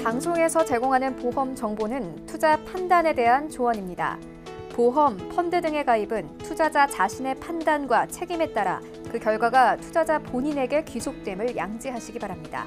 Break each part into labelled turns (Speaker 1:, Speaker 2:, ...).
Speaker 1: 방송에서 제공하는 보험 정보는 투자 판단에 대한 조언입니다. 보험, 펀드 등의 가입은 투자자 자신의 판단과 책임에 따라 그 결과가 투자자 본인에게 귀속됨을 양지하시기 바랍니다.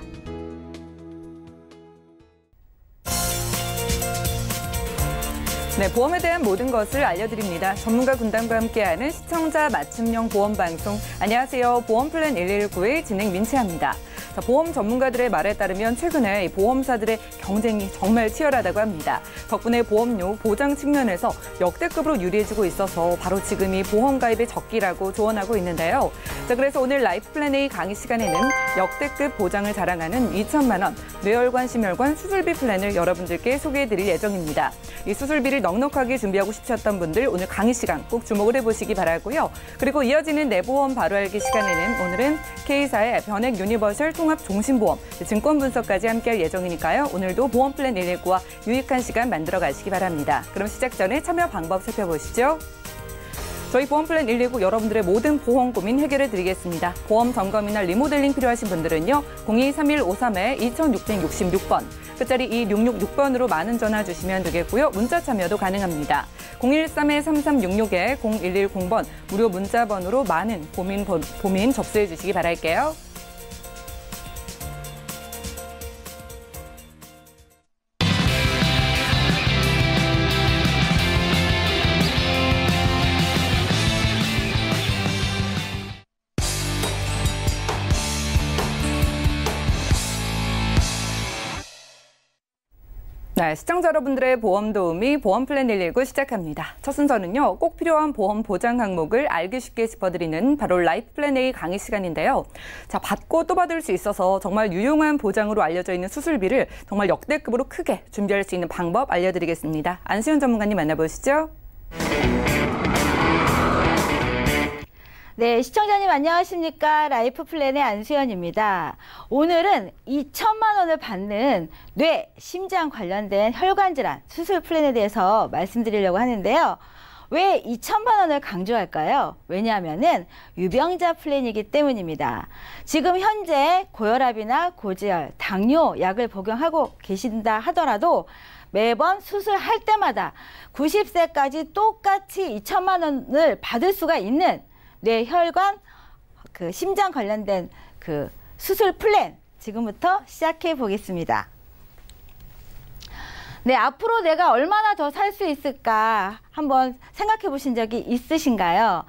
Speaker 2: 네, 보험에 대한 모든 것을 알려드립니다. 전문가 군단과 함께하는 시청자 맞춤형 보험 방송. 안녕하세요. 보험플랜 119의 진행 민채합니다. 자, 보험 전문가들의 말에 따르면 최근에 보험사들의 경쟁이 정말 치열하다고 합니다. 덕분에 보험료 보장 측면에서 역대급으로 유리해지고 있어서 바로 지금이 보험 가입의 적기라고 조언하고 있는데요. 자, 그래서 오늘 라이프플랜 A 강의 시간에는 역대급 보장을 자랑하는 2천만 원 뇌혈관 심혈관 수술비 플랜을 여러분들께 소개해드릴 예정입니다. 이 수술비를 넉넉하게 준비하고 싶으셨던 분들 오늘 강의 시간 꼭 주목을 해보시기 바라고요. 그리고 이어지는 내보험 바로 알기 시간에는 오늘은 K사의 변액 유니버셜 통합 종신보험, 증권 분석까지 함께할 예정이니까요. 오늘도 보험플랜 119와 유익한 시간 만들어 가시기 바랍니다. 그럼 시작 전에 참여 방법 살펴보시죠. 저희 보험플랜 119 여러분들의 모든 보험 고민 해결해 드리겠습니다. 보험 점검이나 리모델링 필요하신 분들은요. 023153-2666번, 끝자리 2666번으로 많은 전화 주시면 되겠고요. 문자 참여도 가능합니다. 013-3366-0110번 무료 문자 번호로 많은 고민 접수해 주시기 바랄게요. 네, 시청자 여러분들의 보험 도우미 보험플랜 119 시작합니다. 첫 순서는요, 꼭 필요한 보험 보장 항목을 알기 쉽게 짚어드리는 바로 라이프플랜 A 강의 시간인데요. 자, 받고 또 받을 수 있어서 정말 유용한 보장으로 알려져 있는 수술비를 정말 역대급으로 크게 준비할 수 있는 방법 알려드리겠습니다. 안수현 전문가님 만나보시죠.
Speaker 3: 네, 시청자님 안녕하십니까? 라이프플랜의 안수연입니다. 오늘은 2천만 원을 받는 뇌, 심장 관련된 혈관 질환 수술 플랜에 대해서 말씀드리려고 하는데요. 왜 2천만 원을 강조할까요? 왜냐하면은 유병자 플랜이기 때문입니다. 지금 현재 고혈압이나 고지혈, 당뇨 약을 복용하고 계신다 하더라도 매번 수술할 때마다 90세까지 똑같이 2천만 원을 받을 수가 있는 뇌혈관, 심장 관련된 수술 플랜 지금부터 시작해 보겠습니다. 네, 앞으로 내가 얼마나 더 살 수 있을까 한번 생각해 보신 적이 있으신가요?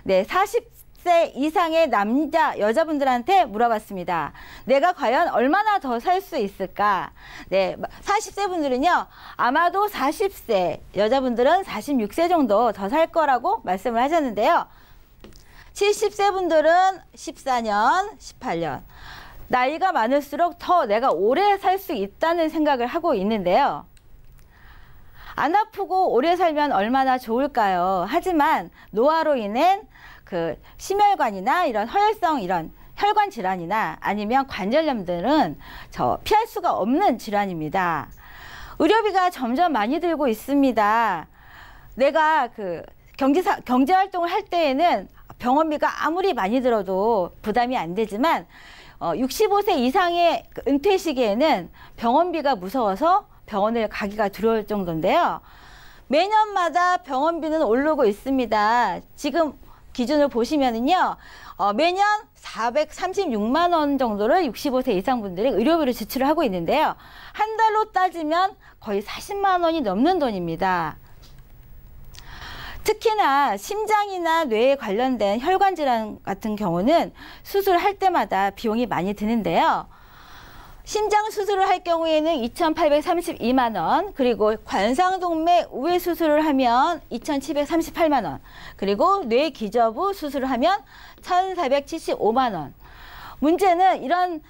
Speaker 3: 네, 40세 이상의 남자, 여자분들한테 물어봤습니다. 내가 과연 얼마나 더 살 수 있을까? 네, 40세 분들은요, 아마도 40세, 여자분들은 46세 정도 더 살 거라고 말씀을 하셨는데요. 70세 분들은 14년, 18년. 나이가 많을수록 더 내가 오래 살 수 있다는 생각을 하고 있는데요. 안 아프고 오래 살면 얼마나 좋을까요? 하지만 노화로 인한 심혈관이나 이런 허혈성 이런 혈관 질환이나 아니면 관절염들은 피할 수가 없는 질환입니다. 의료비가 점점 많이 들고 있습니다. 내가 경제 활동을 할 때에는 병원비가 아무리 많이 들어도 부담이 안 되지만 65세 이상의 은퇴 시기에는 병원비가 무서워서 병원을 가기가 두려울 정도인데요. 매년마다 병원비는 오르고 있습니다. 지금 기준을 보시면은요, 매년 436만 원 정도를 65세 이상 분들이 의료비로 지출을 하고 있는데요. 한 달로 따지면 거의 40만 원이 넘는 돈입니다. 특히나 심장이나 뇌에 관련된 혈관 질환 같은 경우는 수술할 때마다 비용이 많이 드는데요. 심장 수술을 할 경우에는 2,832만 원, 그리고 관상동맥 우회 수술을 하면 2,738만 원, 그리고 뇌 기저부 수술을 하면 1,475만 원. 문제는 이런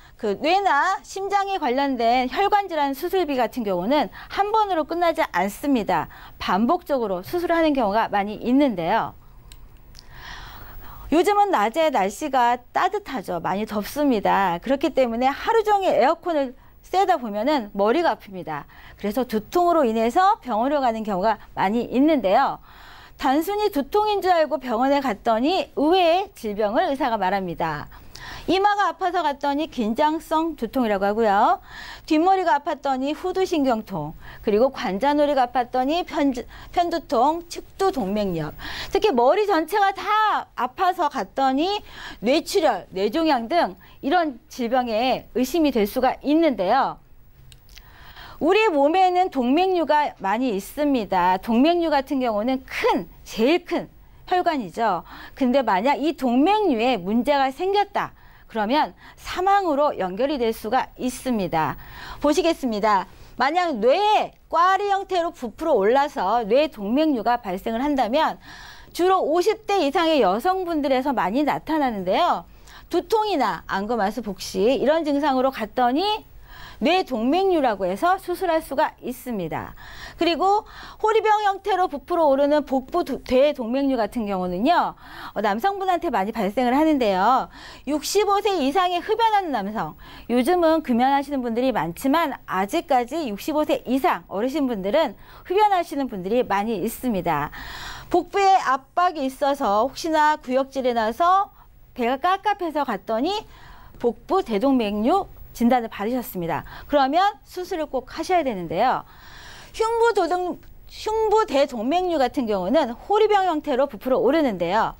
Speaker 3: 뇌나 심장에 관련된 혈관 질환 수술비 같은 경우는 한 번으로 끝나지 않습니다. 반복적으로 수술하는 경우가 많이 있는데요. 요즘은 낮에 날씨가 따뜻하죠. 많이 덥습니다. 그렇기 때문에 하루 종일 에어컨을 쐬다 보면은 머리가 아픕니다. 그래서 두통으로 인해서 병원을 가는 경우가 많이 있는데요. 단순히 두통인 줄 알고 병원에 갔더니 의외의 질병을 의사가 말합니다. 이마가 아파서 갔더니 긴장성 두통이라고 하고요. 뒷머리가 아팠더니 후두신경통, 그리고 관자놀이가 아팠더니 편두통, 측두동맥력. 특히 머리 전체가 다 아파서 갔더니 뇌출혈, 뇌종양 등 이런 질병에 의심이 될 수가 있는데요. 우리 몸에는 동맥류가 많이 있습니다. 동맥류 같은 경우는 제일 큰 혈관이죠. 근데 만약 이 동맥류에 문제가 생겼다. 그러면 사망으로 연결이 될 수가 있습니다. 보시겠습니다. 만약 뇌에 꽈리 형태로 부풀어 올라서 뇌 동맥류가 발생을 한다면 주로 50대 이상의 여성분들에서 많이 나타나는데요. 두통이나 안검하수 복시 이런 증상으로 갔더니 뇌 동맥류라고 해서 수술할 수가 있습니다. 그리고 호리병 형태로 부풀어 오르는 복부 뇌 동맥류 같은 경우는요, 남성분한테 많이 발생을 하는데요. 65세 이상의 흡연하는 남성, 요즘은 금연하시는 분들이 많지만 아직까지 65세 이상 어르신분들은 흡연하시는 분들이 많이 있습니다. 복부에 압박이 있어서 혹시나 구역질이 나서 배가 깝깝해서 갔더니 복부 대동맥류 진단을 받으셨습니다. 그러면 수술을 꼭 하셔야 되는데요. 흉부대동맥류 같은 경우는 호리병 형태로 부풀어 오르는데요.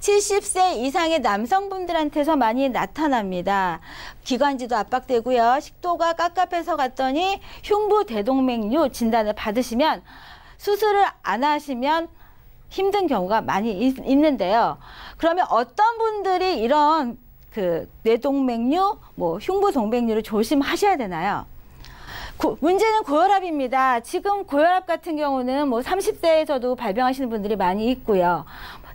Speaker 3: 70세 이상의 남성분들한테서 많이 나타납니다. 기관지도 압박되고요. 식도가 깝깝해서 갔더니 흉부대동맥류 진단을 받으시면 수술을 안 하시면 힘든 경우가 많이 있는데요. 그러면 어떤 분들이 이런 뇌동맥류, 흉부동맥류를 조심하셔야 되나요? 문제는 고혈압입니다. 지금 고혈압 같은 경우는 30세에서도 발병하시는 분들이 많이 있고요.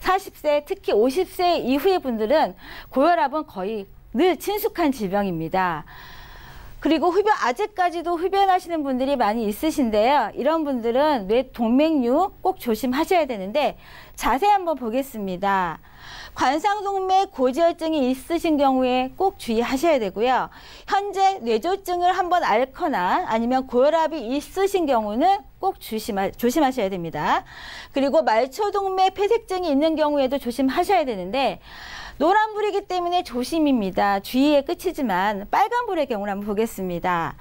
Speaker 3: 40세, 특히 50세 이후의 분들은 고혈압은 거의 늘 친숙한 질병입니다. 그리고 아직까지도 흡연하시는 분들이 많이 있으신데요. 이런 분들은 뇌동맥류 꼭 조심하셔야 되는데 자세히 한번 보겠습니다. 관상동맥 고지혈증이 있으신 경우에 꼭 주의하셔야 되고요. 현재 뇌졸중을 한번 앓거나 아니면 고혈압이 있으신 경우는 꼭 조심하셔야 됩니다. 그리고 말초동맥 폐색증이 있는 경우에도 조심하셔야 되는데 노란불이기 때문에 조심입니다. 주의의 끝이지만 빨간불의 경우를 한번 보겠습니다.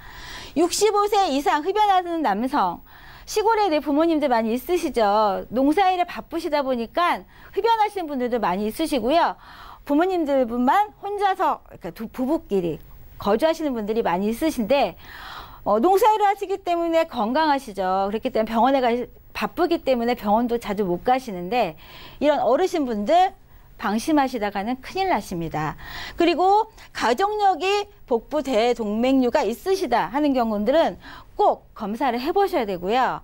Speaker 3: 65세 이상 흡연하는 남성, 시골에 내 부모님들 많이 있으시죠. 농사일에 바쁘시다 보니까 흡연하시는 분들도 많이 있으시고요. 부모님들뿐만 혼자서 부부끼리 거주하시는 분들이 많이 있으신데 농사일을 하시기 때문에 건강하시죠. 그렇기 때문에 병원에 바쁘기 때문에 병원도 자주 못 가시는데 이런 어르신분들 방심하시다가는 큰일 나십니다. 그리고 가족력이 복부 대동맥류가 있으시다 하는 경우들은 꼭 검사를 해보셔야 되고요.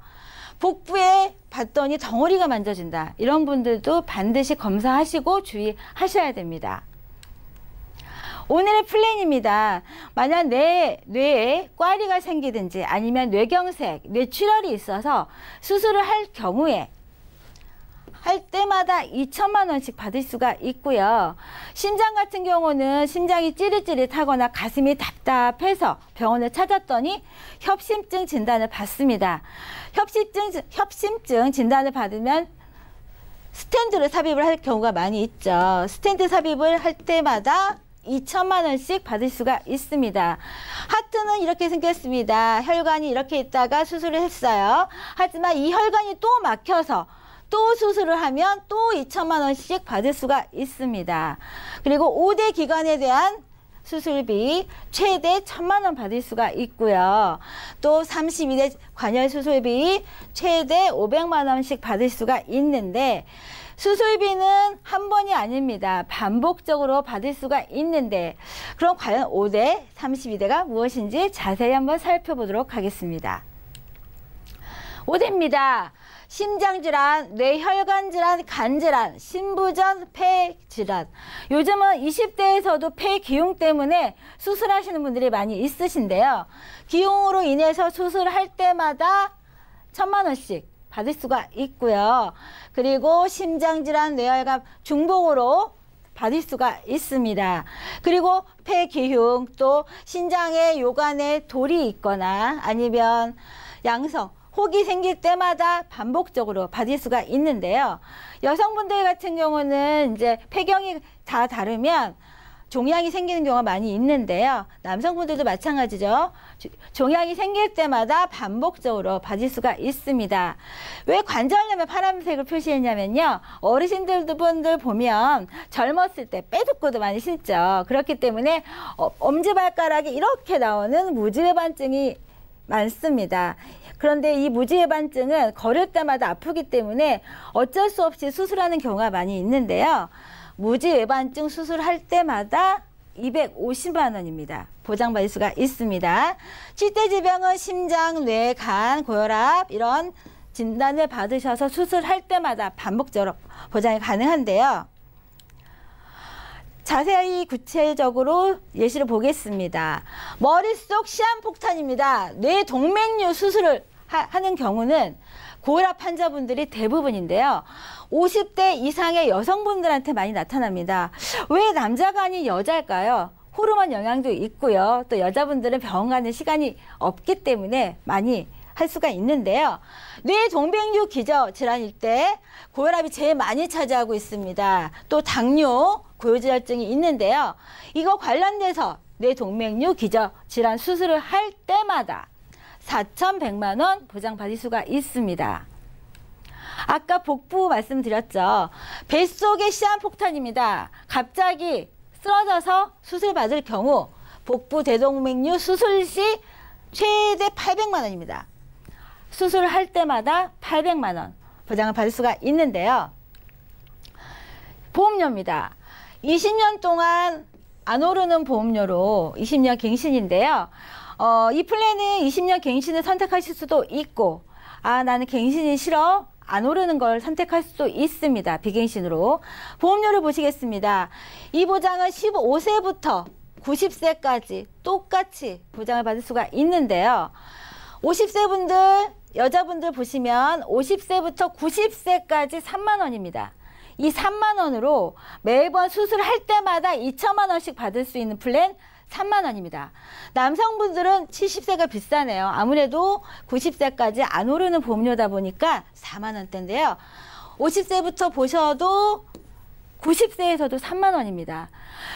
Speaker 3: 복부에 봤더니 덩어리가 만져진다. 이런 분들도 반드시 검사하시고 주의하셔야 됩니다. 오늘의 플랜입니다. 만약 내 뇌에 꽈리가 생기든지 아니면 뇌경색, 뇌출혈이 있어서 수술을 할 경우에 할 때마다 2천만 원씩 받을 수가 있고요. 심장 같은 경우는 심장이 찌릿찌릿하거나 가슴이 답답해서 병원을 찾았더니 협심증 진단을 받습니다. 협심증 진단을 받으면 스텐트를 삽입을 할 경우가 많이 있죠. 스텐트 삽입을 할 때마다 2천만 원씩 받을 수가 있습니다. 하트는 이렇게 생겼습니다. 혈관이 이렇게 있다가 수술을 했어요. 하지만 이 혈관이 또 막혀서 또 수술을 하면 또 2천만 원씩 받을 수가 있습니다. 그리고 5대 기관에 대한 수술비 최대 1,000만 원 받을 수가 있고요. 또 32대 관열 수술비 최대 500만 원씩 받을 수가 있는데 수술비는 한 번이 아닙니다. 반복적으로 받을 수가 있는데 그럼 과연 5대, 32대가 무엇인지 자세히 한번 살펴보도록 하겠습니다. 5대입니다. 심장질환, 뇌혈관질환, 간질환, 신부전, 폐질환. 요즘은 20대에서도 폐기용 때문에 수술하시는 분들이 많이 있으신데요. 기용으로 인해서 수술할 때마다 1,000만 원씩 받을 수가 있고요. 그리고 심장질환, 뇌혈관, 중복으로 받을 수가 있습니다. 그리고 폐기흉, 또 신장에 요관에 돌이 있거나 아니면 양성, 혹이 생길 때마다 반복적으로 받을 수가 있는데요. 여성분들 같은 경우는 이제 폐경이 다 다르면 종양이 생기는 경우가 많이 있는데요. 남성분들도 마찬가지죠. 종양이 생길 때마다 반복적으로 받을 수가 있습니다. 왜 관절염에 파란색을 표시했냐면요. 어르신들 분들 보면 젊었을 때 빼죽고도 많이 신죠. 그렇기 때문에 엄지발가락이 이렇게 나오는 무지외반증이 많습니다. 그런데 이 무지외반증은 걸을 때마다 아프기 때문에 어쩔 수 없이 수술하는 경우가 많이 있는데요. 무지외반증 수술할 때마다 250만 원입니다. 보장받을 수가 있습니다. 칠대질병은 심장, 뇌, 간, 고혈압 이런 진단을 받으셔서 수술할 때마다 반복적으로 보장이 가능한데요. 자세히 구체적으로 예시를 보겠습니다. 머릿속 시한폭탄입니다. 뇌동맥류 수술을 하는 경우는 고혈압 환자분들이 대부분인데요. 50대 이상의 여성분들한테 많이 나타납니다. 왜 남자가 아닌 여자일까요? 호르몬 영향도 있고요. 또 여자분들은 병원 가는 시간이 없기 때문에 많이 할 수가 있는데요. 뇌동맥류 기저 질환일 때 고혈압이 제일 많이 차지하고 있습니다. 또 당뇨, 고지혈증이 있는데요. 이거 관련돼서 뇌동맥류 기저 질환 수술을 할 때마다 4,100만 원 보장받을 수가 있습니다. 아까 복부 말씀드렸죠. 뱃속에 시한폭탄입니다. 갑자기 쓰러져서 수술받을 경우 복부 대동맥류 수술 시 최대 800만 원입니다. 수술을 할 때마다 800만 원 보장을 받을 수가 있는데요. 보험료입니다. 20년 동안 안 오르는 보험료로 20년 갱신인데요. 이 플랜은 20년 갱신을 선택하실 수도 있고, 나는 갱신이 싫어, 안 오르는 걸 선택할 수도 있습니다. 비갱신으로. 보험료를 보시겠습니다. 이 보장은 15세부터 90세까지 똑같이 보장을 받을 수가 있는데요. 50세 분들, 여자분들 보시면 50세부터 90세까지 3만 원입니다. 이 3만 원으로 매번 수술할 때마다 2천만 원씩 받을 수 있는 플랜 3만 원입니다. 남성분들은 70세가 비싸네요. 아무래도 90세까지 안 오르는 보험료다 보니까 4만 원대인데요. 50세부터 보셔도 90세에서도 3만 원입니다.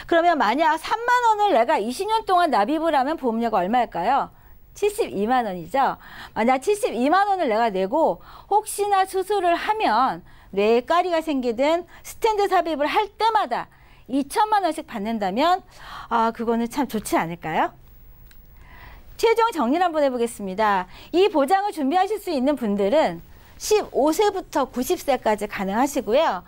Speaker 3: 그러면 만약 3만 원을 내가 20년 동안 납입을 하면 보험료가 얼마일까요? 72만 원이죠. 만약 72만 원을 내가 내고 혹시나 수술을 하면 뇌에 까리가 생기든 스텐트 삽입을 할 때마다 2천만 원씩 받는다면 그거는 참 좋지 않을까요? 최종 정리를 한번 해보겠습니다. 이 보장을 준비하실 수 있는 분들은 15세부터 90세까지 가능하시고요.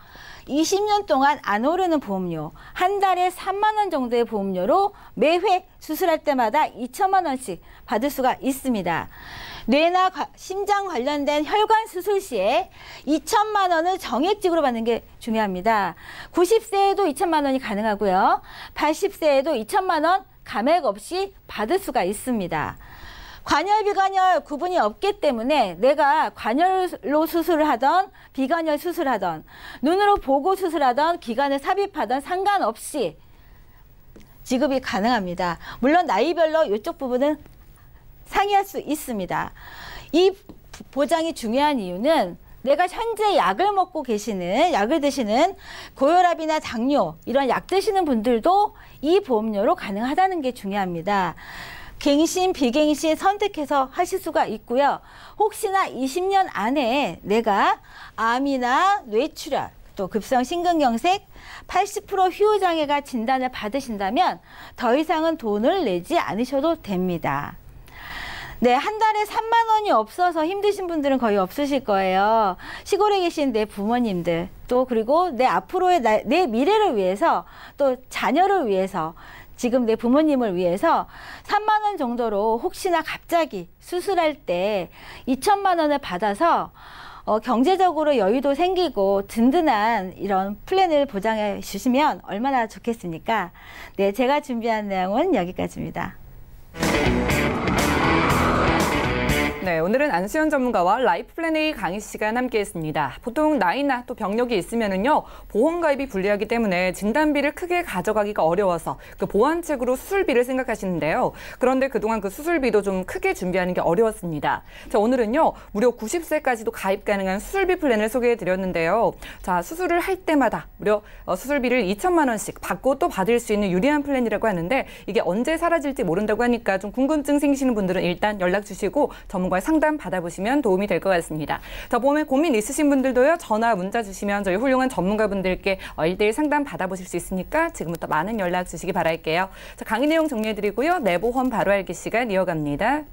Speaker 3: 20년 동안 안 오르는 보험료, 한 달에 3만 원 정도의 보험료로 매회 수술할 때마다 2천만 원씩 받을 수가 있습니다. 뇌나 심장 관련된 혈관 수술 시에 2천만 원을 정액직으로 받는 게 중요합니다. 90세에도 2천만 원이 가능하고요. 80세에도 2천만 원 감액 없이 받을 수가 있습니다. 관열, 비관열 구분이 없기 때문에 내가 관열로 수술을 하던 비관열 수술하던 눈으로 보고 수술하던 기관을 삽입하던 상관없이 지급이 가능합니다. 물론 나이별로 이쪽 부분은 상이할 수 있습니다. 이 보장이 중요한 이유는 내가 현재 약을 먹고 계시는, 약을 드시는 고혈압이나 당뇨 이런 약 드시는 분들도 이 보험료로 가능하다는 게 중요합니다. 갱신, 비갱신 선택해서 하실 수가 있고요. 혹시나 20년 안에 내가 암이나 뇌출혈, 또 급성 심근경색, 80% 휴유장애가 진단을 받으신다면 더 이상은 돈을 내지 않으셔도 됩니다. 네, 한 달에 3만 원이 없어서 힘드신 분들은 거의 없으실 거예요. 시골에 계신 내 부모님들, 또 그리고 내 앞으로의 내 미래를 위해서, 또 자녀를 위해서, 지금 내 부모님을 위해서 3만 원 정도로 혹시나 갑자기 수술할 때 2천만 원을 받아서 경제적으로 여유도 생기고 든든한 이런 플랜을 보장해 주시면 얼마나 좋겠습니까? 네, 제가 준비한 내용은 여기까지입니다.
Speaker 2: 네, 오늘 오늘은 안수현 전문가와 라이프 플랜 A 강의 시간 함께했습니다. 보통 나이나 또 병력이 있으면은요 보험 가입이 불리하기 때문에 진단비를 크게 가져가기가 어려워서 그 보완책으로 수술비를 생각하시는데요. 그런데 그동안 그 수술비도 좀 크게 준비하는 게 어려웠습니다. 자, 오늘은요 무려 90세까지도 가입 가능한 수술비 플랜을 소개해드렸는데요. 자, 수술을 할 때마다 무려 수술비를 2천만 원씩 받고 또 받을 수 있는 유리한 플랜이라고 하는데 이게 언제 사라질지 모른다고 하니까 좀 궁금증 생기시는 분들은 일단 연락 주시고 전문가의 상담 받아보시면 도움이 될 것 같습니다. 더 보험에 고민 있으신 분들도요. 전화, 문자 주시면 저희 훌륭한 전문가분들께 1대1 상담 받아보실 수 있으니까 지금부터 많은 연락 주시기 바랄게요. 자, 강의 내용 정리해드리고요. 내 보험 바로 알기 시간 이어갑니다.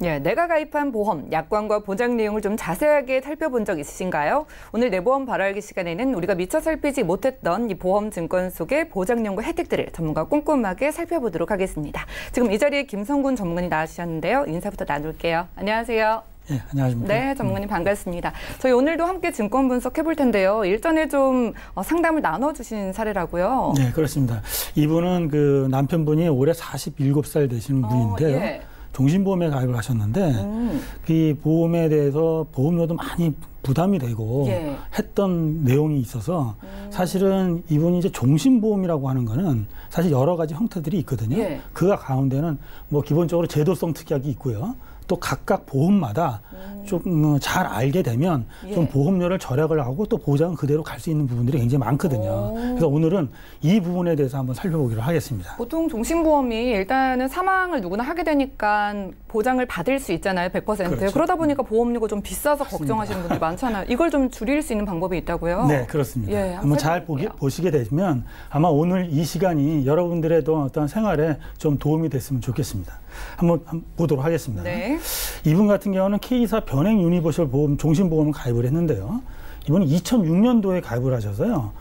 Speaker 2: 예, 내가 가입한 보험, 약관과 보장 내용을 좀 자세하게 살펴본 적 있으신가요? 오늘 내 보험 바로 알기 시간에는 우리가 미처 살피지 못했던 이 보험 증권 속의 보장령과 혜택들을 전문가 꼼꼼하게 살펴보도록 하겠습니다. 지금 이 자리에 김성군 전문가님 나와주셨는데요. 인사부터 나눌게요. 안녕하세요.
Speaker 4: 네, 안녕하십니까.
Speaker 2: 네, 전문가님 반갑습니다. 저희 오늘도 함께 증권 분석해 볼 텐데요. 일전에 좀 상담을 나눠주신 사례라고요.
Speaker 4: 네, 그렇습니다. 이분은 그 남편분이 올해 47살 되시는 분인데요.
Speaker 2: 예.
Speaker 4: 종신보험에 가입을 하셨는데 이 보험에 대해서 보험료도 많이 부담이 되고
Speaker 2: 예.
Speaker 4: 했던 내용이 있어서 사실은 이분이 이제 종신보험이라고 하는 거는 사실 여러 가지 형태들이 있거든요.
Speaker 2: 예.
Speaker 4: 그 가운데는 뭐 기본적으로 제도성 특약이 있고요. 또 각각 보험마다 좀 잘 알게 되면 좀
Speaker 2: 예.
Speaker 4: 보험료를 절약을 하고 또 보장은 그대로 갈 수 있는 부분들이 굉장히 많거든요. 그래서 오늘은 이 부분에 대해서 한번 살펴보기로 하겠습니다.
Speaker 2: 보통 종신보험이 일단은 사망을 누구나 하게 되니까 보장을 받을 수 있잖아요. 100%.
Speaker 4: 그렇죠.
Speaker 2: 그러다 보니까 보험료가 좀 비싸서 걱정하시는 분들이 많잖아요. 이걸 좀 줄일 수 있는 방법이 있다고요?
Speaker 4: 네, 그렇습니다.
Speaker 2: 예,
Speaker 4: 한번 잘 보시게 되면 아마 오늘 이 시간이 여러분들의 어떤 생활에 좀 도움이 됐으면 좋겠습니다. 한번 보도록 하겠습니다.
Speaker 2: 네.
Speaker 4: 이분 같은 경우는 K사 변행 유니버셜 보험 종신보험을 가입을 했는데요. 이분은 2006년도에 가입을 하셔서요.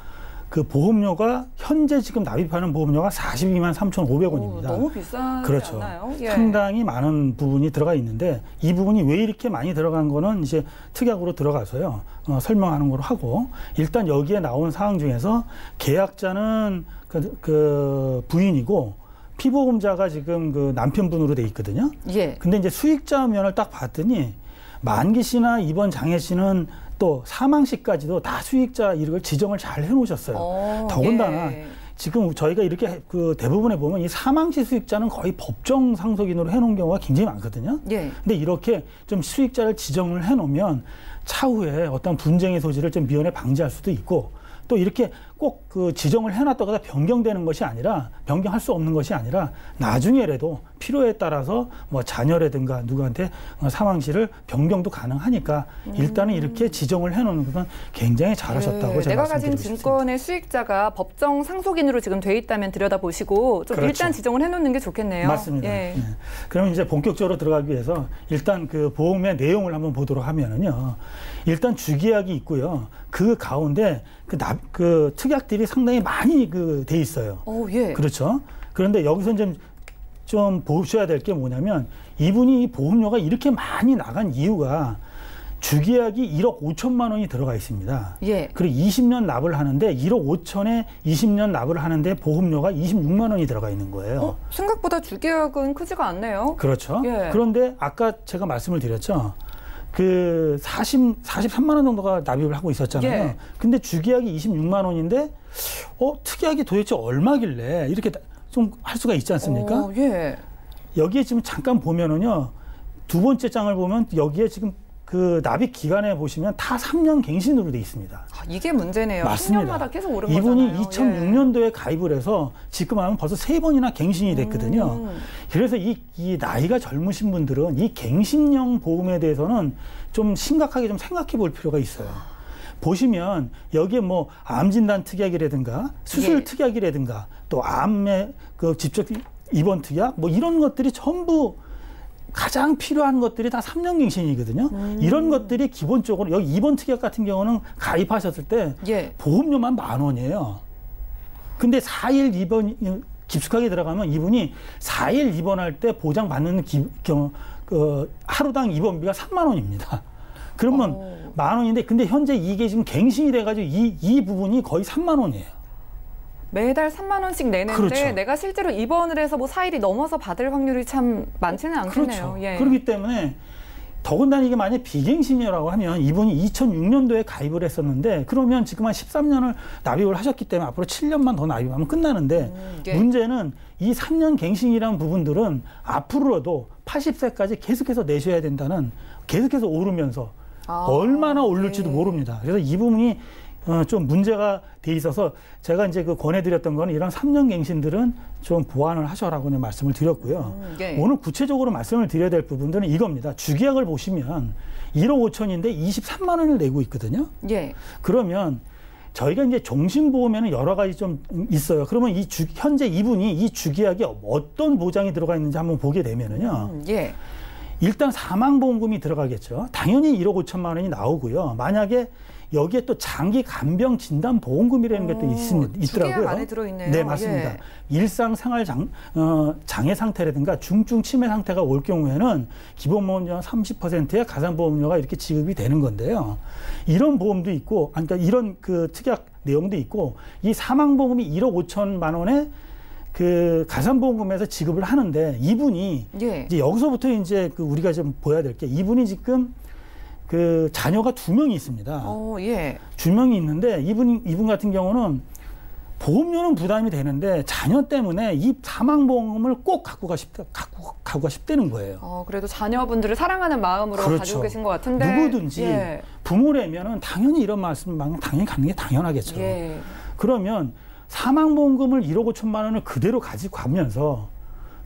Speaker 4: 그 보험료가 현재 지금 납입하는 보험료가 42만 3,500원입니다.
Speaker 2: 너무 비싸지
Speaker 4: 그렇죠.
Speaker 2: 않나요? 예.
Speaker 4: 상당히 많은 부분이 들어가 있는데 이 부분이 왜 이렇게 많이 들어간 거는 이제 특약으로 들어가서요. 설명하는 걸로 하고 일단 여기에 나온 사항 중에서 계약자는 그 부인이고 피보험자가 지금 그 남편분으로 돼 있거든요.
Speaker 2: 예.
Speaker 4: 근데 이제 수익자 면을 딱 봤더니 만기 씨나 입원 장애 씨는 또 사망 시까지도 다 수익자 이력을 지정을 잘 해놓으셨어요. 더군다나
Speaker 2: 예.
Speaker 4: 지금 저희가 이렇게 그 대부분에 보면 이 사망 시 수익자는 거의 법정 상속인으로 해놓은 경우가 굉장히 많거든요.
Speaker 2: 예.
Speaker 4: 근데 이렇게 좀 수익자를 지정을 해놓으면 차후에 어떤 분쟁의 소지를 좀 미연에 방지할 수도 있고 또 이렇게 꼭 그 지정을 해놨다가 변경되는 것이 아니라 변경할 수 없는 것이 아니라 나중에라도 필요에 따라서 뭐 자녀라든가 누구한테 사망시를 변경도 가능하니까 일단은 이렇게 지정을 해놓는 것은 굉장히 잘하셨다고 제가
Speaker 2: 내가 가진
Speaker 4: 말씀드리고
Speaker 2: 증권의 수익자가 법정 상속인으로 지금 돼 있다면 들여다보시고 좀
Speaker 4: 그렇죠.
Speaker 2: 일단 지정을 해놓는 게 좋겠네요.
Speaker 4: 맞습니다.
Speaker 2: 예.
Speaker 4: 네. 그러면 이제 본격적으로 들어가기 위해서 일단 그 보험의 내용을 한번 보도록 하면은요. 일단 주계약이 있고요. 그 가운데 그 특약 특약들이 상당히 많이 돼 있어요.
Speaker 2: 예.
Speaker 4: 그렇죠. 그런데 여기서 좀 보셔야 될 게 뭐냐면 이분이 보험료가 이렇게 많이 나간 이유가 주계약이 1억 5천만 원이 들어가 있습니다.
Speaker 2: 예.
Speaker 4: 그리고 20년 납을 하는데 1억 5천에 20년 납을 하는데 보험료가 26만 원이 들어가 있는 거예요.
Speaker 2: 생각보다 주계약은 크지가 않네요.
Speaker 4: 그렇죠.
Speaker 2: 예.
Speaker 4: 그런데 아까 제가 말씀을 드렸죠. 43만 원 정도가 납입을 하고 있었잖아요.
Speaker 2: 예.
Speaker 4: 근데 주계약이 26만 원인데 특약이 도대체 얼마길래 이렇게 좀 할 수가 있지 않습니까?
Speaker 2: 예.
Speaker 4: 여기에 지금 잠깐 보면은요. 두 번째 장을 보면 여기에 지금 납입 기간에 보시면 다 3년 갱신으로 돼 있습니다.
Speaker 2: 이게 문제네요.
Speaker 4: 맞습니다.
Speaker 2: 10년마다 계속 오른
Speaker 4: 이분이
Speaker 2: 거잖아요.
Speaker 4: 2006년도에 가입을 해서 지금 하면 벌써 3번이나 갱신이 됐거든요. 그래서 이 나이가 젊으신 분들은 이 갱신형 보험에 대해서는 좀 심각하게 좀 생각해 볼 필요가 있어요. 보시면 여기에 뭐 암진단 특약이라든가 수술
Speaker 2: 예.
Speaker 4: 특약이라든가 또 암의 직접 입원 특약 뭐 이런 것들이 전부 가장 필요한 것들이 다 3년 갱신이거든요. 이런 것들이 기본적으로 여기 입원 특약 같은 경우는 가입하셨을 때
Speaker 2: 예. 보험료만
Speaker 4: 10,000원이에요. 근데 4일 입원 깊숙하게 들어가면 이분이 4일 입원할 때 보장받는 하루당 입원비가 3만 원입니다. 그러면 10,000원인데 근데 현재 이게 지금 갱신이 돼가지고 이 부분이 거의 3만 원이에요.
Speaker 2: 매달 3만 원씩 내는데
Speaker 4: 그렇죠.
Speaker 2: 내가 실제로 입원을 해서 뭐 4일이 넘어서 받을 확률이 참 많지는 않겠네요.
Speaker 4: 그렇죠.
Speaker 2: 예.
Speaker 4: 그렇기 때문에 더군다나 이게 만약에 비갱신이라고 하면 이분이 2006년도에 가입을 했었는데 그러면 지금 한 13년을 납입을 하셨기 때문에 앞으로 7년만 더 납입하면 끝나는데
Speaker 2: 예.
Speaker 4: 문제는 이 3년 갱신이라는 부분들은 앞으로도 80세까지 계속해서 내셔야 된다는 계속해서 오르면서 얼마나 오를지도
Speaker 2: 예.
Speaker 4: 모릅니다. 그래서 이 부분이 좀 문제가 돼 있어서 제가 이제 권해드렸던 거는 이런 3년 갱신들은 좀 보완을 하셔라고 말씀을 드렸고요.
Speaker 2: 예.
Speaker 4: 오늘 구체적으로 말씀을 드려야 될 부분들은 이겁니다. 주계약을 보시면 1억 5천인데 23만 원을 내고 있거든요.
Speaker 2: 예.
Speaker 4: 그러면 저희가 이제 종신보험에는 여러 가지 좀 있어요. 그러면 현재 이분이 이 주계약에 어떤 보장이 들어가 있는지 한번 보게 되면은요.
Speaker 2: 예.
Speaker 4: 일단 사망보험금이 들어가겠죠. 당연히 1억 5천만 원이 나오고요. 만약에 여기에 또 장기 간병 진단 보험금이라는 게 또 있더라고요.
Speaker 2: 주계약 안에 들어있네요.
Speaker 4: 네, 맞습니다.
Speaker 2: 예.
Speaker 4: 일상생활 장애 상태라든가 중증 치매 상태가 올 경우에는 기본보험료 30%의 가산보험료가 이렇게 지급이 되는 건데요. 이런 보험도 있고, 그러니까 이런 특약 내용도 있고, 이 사망보험이 1억 5천만 원에 가산보험금에서 지급을 하는데 이분이
Speaker 2: 예.
Speaker 4: 이제 여기서부터 이제 우리가 좀 보여야 될 게 이분이 지금 자녀가 2명이 있습니다.
Speaker 2: 예.
Speaker 4: 2명이 있는데 이분 같은 경우는 보험료는 부담이 되는데 자녀 때문에 이 사망보험을 꼭 갖고 가고 싶다는 거예요.
Speaker 2: 그래도 자녀분들을 사랑하는 마음으로
Speaker 4: 그렇죠.
Speaker 2: 가지고 계신 것 같은데
Speaker 4: 누구든지
Speaker 2: 예.
Speaker 4: 부모라면은 당연히 이런 말씀 당연히 가는 게 당연하겠죠.
Speaker 2: 예.
Speaker 4: 그러면 사망보험금을 1억 5천만 원을 그대로 가지고 가면서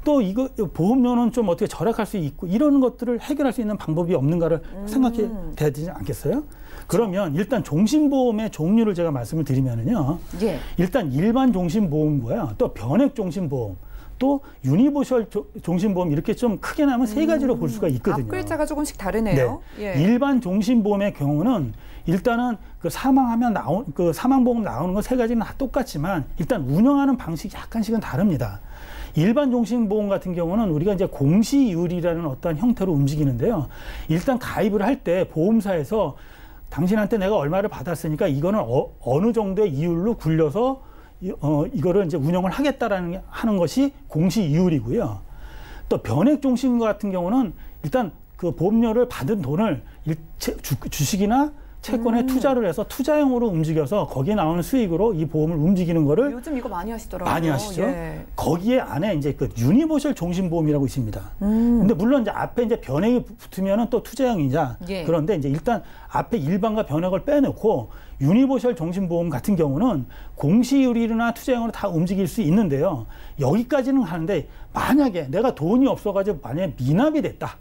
Speaker 4: 또 이거 보험료는 좀 어떻게 절약할 수 있고 이런 것들을 해결할 수 있는 방법이 없는가를 생각해 돼야 되지 않겠어요? 그러면 일단 종신보험의 종류를 제가 말씀을 드리면은요.
Speaker 2: 예.
Speaker 4: 일단 일반 종신보험과 또 변액 종신보험 또 유니버셜 종신보험 이렇게 좀 크게 나면 세 가지로 볼 수가 있거든요.
Speaker 2: 앞 글자가 조금씩 다르네요.
Speaker 4: 네.
Speaker 2: 예.
Speaker 4: 일반 종신보험의 경우는 일단은 사망하면 사망보험 나오는 건 세 가지는 다 똑같지만 일단 운영하는 방식이 약간씩은 다릅니다. 일반 종신보험 같은 경우는 우리가 이제 공시이율이라는 어떤 형태로 움직이는데요. 일단 가입을 할 때 보험사에서 당신한테 내가 얼마를 받았으니까 이거는 어느 정도의 이율로 굴려서 이거를 이제 운영을 하는 것이 공시이율이고요. 또 변액종신 같은 경우는 일단 보험료를 받은 돈을 주식이나 채권에 투자를 해서 투자형으로 움직여서 거기에 나오는 수익으로 이 보험을 움직이는 거를
Speaker 2: 요즘 이거 많이 하시더라고요.
Speaker 4: 많이 하시죠.
Speaker 2: 예.
Speaker 4: 거기에 안에 이제 유니버셜 종신보험이라고 있습니다. 근데 물론 이제 앞에 이제 변액이 붙으면은 또 투자형이자
Speaker 2: 예.
Speaker 4: 그런데 이제 일단 앞에 일반과 변액을 빼놓고 유니버셜 종신보험 같은 경우는 공시이율이나 투자형으로 다 움직일 수 있는데요. 여기까지는 하는데 만약에 내가 돈이 없어가지고 만약에 미납이 됐다.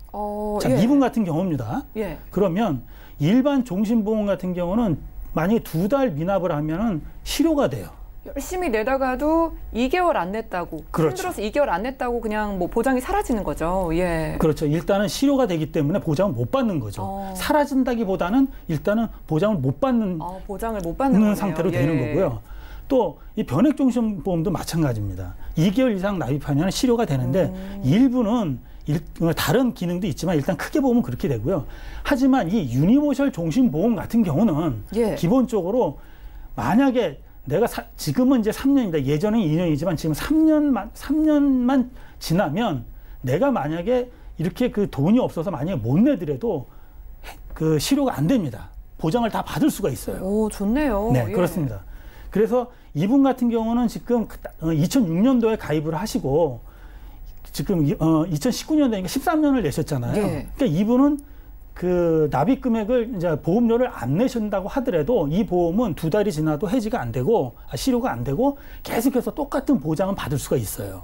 Speaker 4: 자,
Speaker 2: 예.
Speaker 4: 이분 같은 경우입니다.
Speaker 2: 예.
Speaker 4: 그러면 일반 종신보험 같은 경우는 만약에 2달 미납을 하면은 실효가 돼요.
Speaker 2: 열심히 내다가도 2개월 안 냈다고.
Speaker 4: 그렇죠.
Speaker 2: 힘들어서 2개월 안 냈다고 그냥 뭐 보장이 사라지는 거죠. 예.
Speaker 4: 그렇죠. 일단은 실효가 되기 때문에 보장을 못 받는 거죠. 사라진다기보다는 일단은 보장을 못 받는
Speaker 2: 보장을 못 받는
Speaker 4: 상태로
Speaker 2: 예.
Speaker 4: 되는 거고요. 또 이 변액종신보험도 마찬가지입니다. 2개월 이상 납입하면 실효가 되는데 일부는 다른 기능도 있지만 일단 크게 보면 그렇게 되고요. 하지만 이 유니버셜 종신보험 같은 경우는
Speaker 2: 예.
Speaker 4: 기본적으로 만약에 내가 지금은 이제 3년입니다. 예전엔 2년이지만 지금 3년만 지나면 내가 만약에 이렇게 그 돈이 없어서 만약에 못 내더라도 그 실효가 안 됩니다. 보장을 다 받을 수가 있어요.
Speaker 2: 오, 좋네요.
Speaker 4: 네,
Speaker 2: 예.
Speaker 4: 그렇습니다. 그래서 이분 같은 경우는 지금 2006년도에 가입을 하시고 지금 2019년도니까 13년을 내셨잖아요.
Speaker 2: 예.
Speaker 4: 그러니까 이분은 그 납입 금액을 이제 보험료를 안 내신다고 하더라도 이 보험은 2달이 지나도 해지가 안 되고 실효가 안 되고 계속해서 똑같은 보장은 받을 수가 있어요.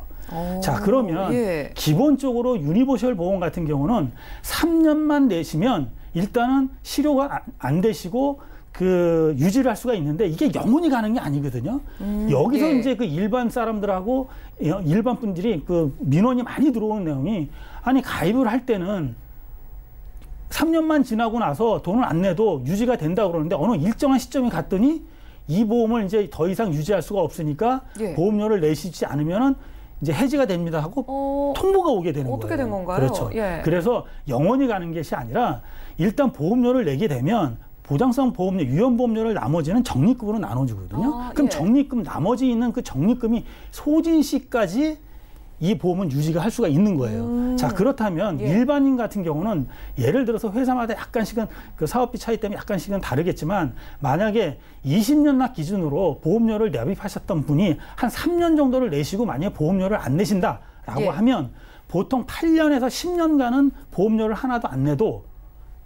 Speaker 4: 자, 그러면
Speaker 2: 예.
Speaker 4: 기본적으로 유니버셜 보험 같은 경우는 3년만 내시면 일단은 실효가 안 되시고 그 유지를 할 수가 있는데 이게 영원히 가는 게 아니거든요. 여기서
Speaker 2: 예.
Speaker 4: 이제 그 일반 사람들하고 일반 분들이 그 민원이 많이 들어오는 내용이 아니 가입을 할 때는 3년만 지나고 나서 돈을 안 내도 유지가 된다고 그러는데 어느 일정한 시점이 갔더니 이 보험을 이제 더 이상 유지할 수가 없으니까
Speaker 2: 예.
Speaker 4: 보험료를 내시지 않으면은 이제 해지가 됩니다 하고 통보가 오게 되는
Speaker 2: 어떻게
Speaker 4: 거예요.
Speaker 2: 된 건가요?
Speaker 4: 그렇죠.
Speaker 2: 예.
Speaker 4: 그래서 영원히 가는 것이 아니라 일단 보험료를 내게 되면 보장성 보험료, 위험보험료를 나머지는 적립금으로 나눠주거든요.
Speaker 2: 아,
Speaker 4: 그럼
Speaker 2: 예.
Speaker 4: 적립금, 나머지 있는 그 적립금이 소진 시까지 이 보험은 유지가 할 수가 있는 거예요. 자, 그렇다면
Speaker 2: 예.
Speaker 4: 일반인 같은 경우는 예를 들어서 회사마다 약간씩은 그 사업비 차이 때문에 약간씩은 다르겠지만 만약에 20년 납 기준으로 보험료를 납입하셨던 분이 한 3년 정도를 내시고 만약에 보험료를 안 내신다라고
Speaker 2: 예.
Speaker 4: 하면 보통 8년에서 10년간은 보험료를 하나도 안 내도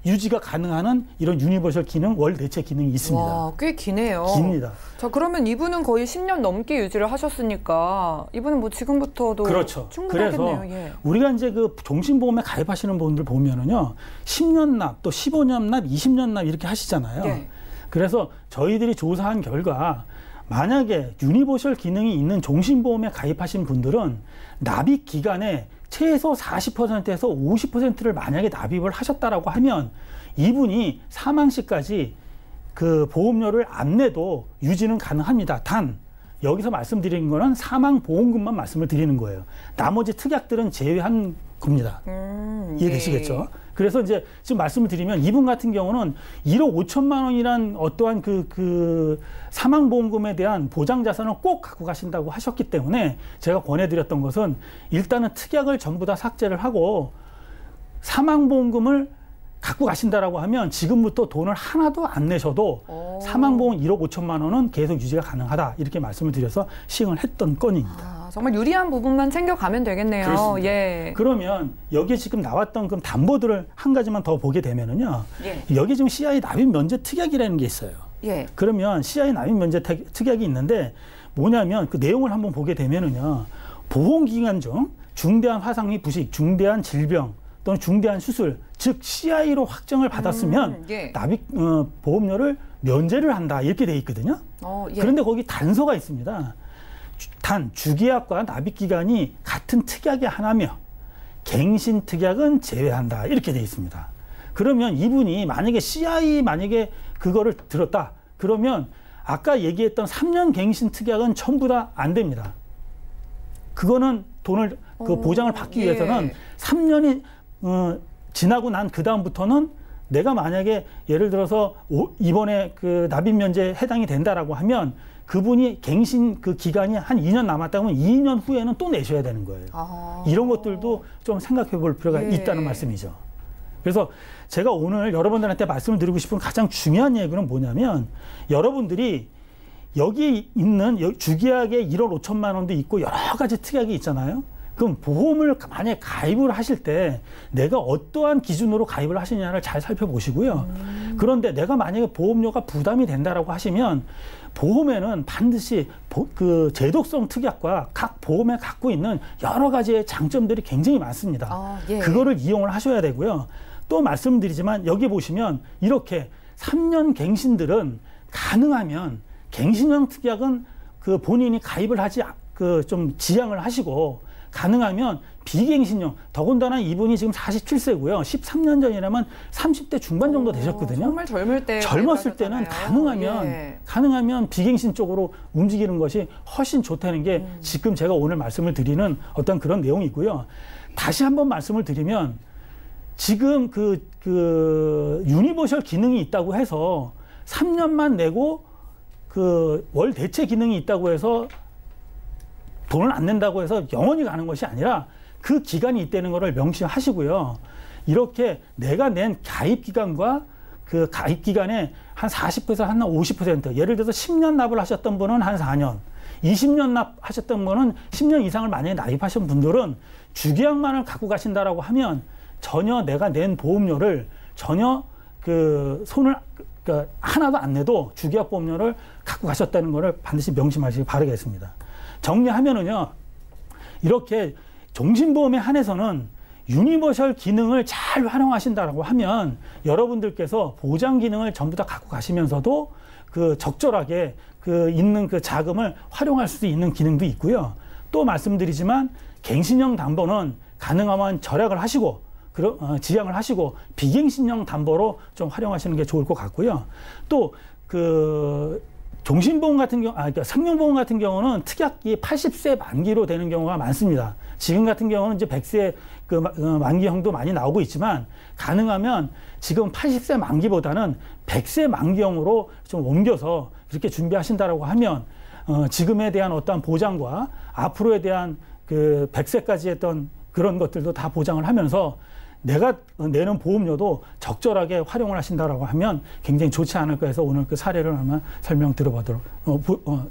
Speaker 4: 유지가 가능한 이런 유니버셜 기능, 월 대체 기능이 있습니다.
Speaker 2: 와, 꽤 기네요.
Speaker 4: 깁니다.
Speaker 2: 자, 그러면 이분은 거의 10년 넘게 유지를 하셨으니까 이분은 뭐 지금부터도
Speaker 4: 그렇죠.
Speaker 2: 충분하겠네요.
Speaker 4: 그래서
Speaker 2: 예.
Speaker 4: 우리가 이제 그 종신보험에 가입하시는 분들 보면은요, 10년 납, 또 15년 납, 20년 납 이렇게 하시잖아요.
Speaker 2: 예.
Speaker 4: 그래서 저희들이 조사한 결과 만약에 유니버셜 기능이 있는 종신보험에 가입하신 분들은 납입 기간에 최소 40%에서 50%를 만약에 납입을 하셨다라고 하면 이분이 사망 시까지 그 보험료를 안 내도 유지는 가능합니다. 단 여기서 말씀드리는 거는 사망 보험금만 말씀을 드리는 거예요. 나머지 특약들은 제외한 겁니다. 이해되시겠죠?
Speaker 2: 예.
Speaker 4: 그래서 이제 지금 말씀을 드리면 이분 같은 경우는 1억 5천만 원이란 어떠한 그 사망보험금에 대한 보장자산을 꼭 갖고 가신다고 하셨기 때문에 제가 권해드렸던 것은 일단은 특약을 전부 다 삭제를 하고 사망보험금을 갖고 가신다라고 하면 지금부터 돈을 하나도 안 내셔도 사망보험 1억 5천만 원은 계속 유지가 가능하다 이렇게 말씀을 드려서 시행을 했던 건입니다.
Speaker 2: 아, 정말 유리한 부분만 챙겨가면 되겠네요.
Speaker 4: 그렇습니다.
Speaker 2: 예.
Speaker 4: 그러면 여기에 지금 나왔던 그 담보들을 한 가지만 더 보게 되면은요.
Speaker 2: 예.
Speaker 4: 여기 지금 CI 납입 면제 특약이라는 게 있어요.
Speaker 2: 예.
Speaker 4: 그러면 CI 납입 면제 특약이 있는데 뭐냐면 그 내용을 한번 보게 되면은요. 보험기간 중 중대한 화상 및 부식, 중대한 질병 또는 중대한 수술, 즉 CI로 확정을 받았으면
Speaker 2: 예.
Speaker 4: 납입 보험료를 면제를 한다 이렇게 돼 있거든요.
Speaker 2: 예.
Speaker 4: 그런데 거기 단서가 있습니다. 단 주계약과 납입 기간이 같은 특약이 하나며 갱신 특약은 제외한다 이렇게 돼 있습니다. 그러면 이분이 만약에 CI 만약에 그거를 들었다 그러면 아까 얘기했던 3년 갱신 특약은 전부 다 안 됩니다. 그거는 돈을 그 보장을 받기
Speaker 2: 예.
Speaker 4: 위해서는 3년이 지나고 난 그 다음부터는 내가 만약에 예를 들어서 이번에 그 납입 면제에 해당이 된다라고 하면 그분이 갱신 그 기간이 한 2년 남았다 하면 2년 후에는 또 내셔야 되는 거예요. 이런 것들도 좀 생각해 볼 필요가
Speaker 2: 예.
Speaker 4: 있다는 말씀이죠. 그래서 제가 오늘 여러분들한테 말씀을 드리고 싶은 가장 중요한 얘기는 뭐냐면 여러분들이 여기 있는 주계약에 1억 5천만 원도 있고 여러 가지 특약이 있잖아요. 그럼 보험을 만약에 가입을 하실 때 내가 어떠한 기준으로 가입을 하시냐를 잘 살펴보시고요. 그런데 내가 만약에 보험료가 부담이 된다라고 하시면 보험에는 반드시 그 제독성 특약과 각 보험에 갖고 있는 여러 가지의 장점들이 굉장히 많습니다.
Speaker 2: 예.
Speaker 4: 그거를 이용을 하셔야 되고요. 또 말씀드리지만 여기 보시면 이렇게 3년 갱신들은 가능하면 갱신형 특약은 그 본인이 가입을 하지 그 좀 지양을 하시고 가능하면 비갱신형, 더군다나 이분이 지금 47세고요. 13년 전이라면 30대 중반 정도 되셨거든요.
Speaker 2: 정말 젊을 때
Speaker 4: 젊었을 때는 가능하면 비갱신 쪽으로 움직이는 것이 훨씬 좋다는 게 지금 제가 오늘 말씀을 드리는 어떤 그런 내용이고요. 다시 한번 말씀을 드리면 지금 그 유니버셜 기능이 있다고 해서 3년만 내고 그 월 대체 기능이 있다고 해서 돈을 안 낸다고 해서 영원히 가는 것이 아니라 그 기간이 있다는 것을 명시하시고요. 이렇게 내가 낸 가입 기간과 그 가입 기간에 한 40%에서 한 50%, 예를 들어서 10년 납을 하셨던 분은 한 4년, 20년 납하셨던 분은 10년 이상을 만약에 납입하신 분들은 주계약만을 갖고 가신다라고 하면 전혀 내가 낸 보험료를 전혀 그 손을 그러니까 하나도 안 내도 주계약 보험료를 갖고 가셨다는 것을 반드시 명심하시기 바라겠습니다. 정리하면은요, 이렇게 종신보험에 한해서는 유니버셜 기능을 잘 활용하신다라고 하면 여러분들께서 보장 기능을 전부 다 갖고 가시면서도 그 적절하게 그 있는 그 자금을 활용할 수 있는 기능도 있고요. 또 말씀드리지만 갱신형 담보는 가능하면 절약을 하시고 지양을 하시고 비갱신형 담보로 좀 활용하시는 게 좋을 것 같고요. 또 그 종신보험 같은 경우, 그러니까 생명보험 같은 경우는 특약이 80세 만기로 되는 경우가 많습니다. 지금 같은 경우는 이제 100세 그 만기형도 많이 나오고 있지만 가능하면 지금 80세 만기보다는 100세 만기형으로 좀 옮겨서 이렇게 준비하신다라고 하면 지금에 대한 어떠한 보장과 앞으로에 대한 그 100세까지 했던 그런 것들도 다 보장을 하면서 내가 내는 보험료도 적절하게 활용을 하신다라고 하면 굉장히 좋지 않을까 해서 오늘 그 사례를 한번 설명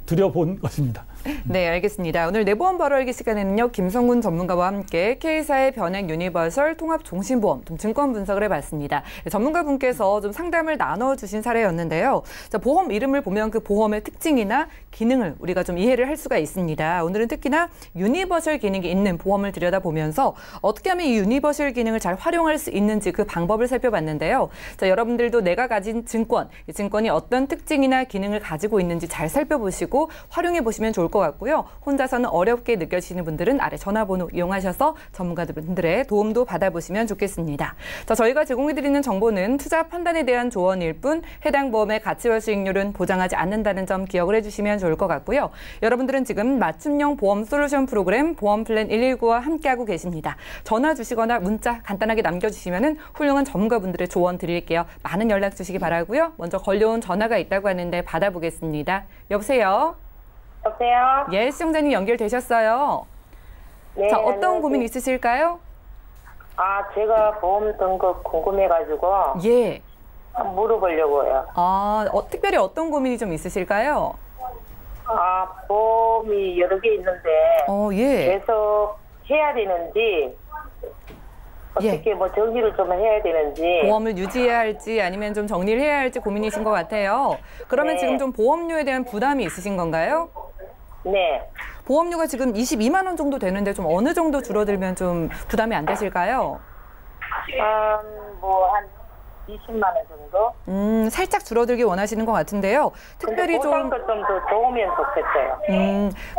Speaker 4: 드려본 것입니다.
Speaker 2: 네, 알겠습니다. 오늘 내보험 바로 알기 시간에는요, 김성군 전문가와 함께 K사의 변액 유니버설 통합 종신보험 좀 증권 분석을 해봤습니다. 전문가분께서 좀 상담을 나눠주신 사례였는데요. 자, 보험 이름을 보면 그 보험의 특징이나 기능을 우리가 좀 이해를 할 수가 있습니다. 오늘은 특히나 유니버설 기능이 있는 보험을 들여다보면서 어떻게 하면 이 유니버설 기능을 잘 활용할 수 있는지 그 방법을 살펴봤는데요. 자, 여러분들도 내가 가진 증권, 이 증권이 어떤 특징이나 기능을 가지고 있는지 잘 살펴보시고 활용해 보시면 좋을 것 같고요. 혼자서는 어렵게 느껴지시는 분들은 아래 전화번호 이용하셔서 전문가분들의 도움도 받아보시면 좋겠습니다. 자, 저희가 제공해드리는 정보는 투자 판단에 대한 조언일 뿐 해당 보험의 가치와 수익률은 보장하지 않는다는 점 기억을 해주시면 좋을 것 같고요. 여러분들은 지금 맞춤형 보험 솔루션 프로그램 보험 플랜 119와 함께하고 계십니다. 전화 주시거나 문자 간단하게 남겨주시면 훌륭한 전문가분들의 조언 드릴게요. 많은 연락 주시기 바라고요. 먼저 걸려온 전화가 있다고 하는데 받아보겠습니다. 여보세요?
Speaker 5: 여보세요?
Speaker 2: 예, 시청자님 연결되셨어요.
Speaker 5: 네,
Speaker 2: 자, 어떤
Speaker 5: 안녕하세요.
Speaker 2: 고민 있으실까요?
Speaker 5: 제가 보험 등급 궁금해가지고
Speaker 2: 예.
Speaker 5: 물어보려고요.
Speaker 2: 특별히 어떤 고민이 좀 있으실까요?
Speaker 5: 보험이 여러 개 있는데
Speaker 2: 예.
Speaker 5: 계속 해야 되는지 어떻게 뭐 정리를 좀 해야 되는지
Speaker 2: 보험을 유지해야 할지 아니면 좀 정리를 해야 할지 고민이신 것 같아요. 그러면
Speaker 5: 네.
Speaker 2: 지금 좀 보험료에 대한 부담이 있으신 건가요?
Speaker 5: 네.
Speaker 2: 보험료가 지금 22만 원 정도 되는데 좀 어느 정도 줄어들면 좀 부담이 안 되실까요?
Speaker 5: 뭐 한 20만 원 정도?
Speaker 2: 살짝 줄어들기 원하시는 것 같은데요. 특별히 좀
Speaker 5: 보상도 좀 더 좋으면 좋겠어요.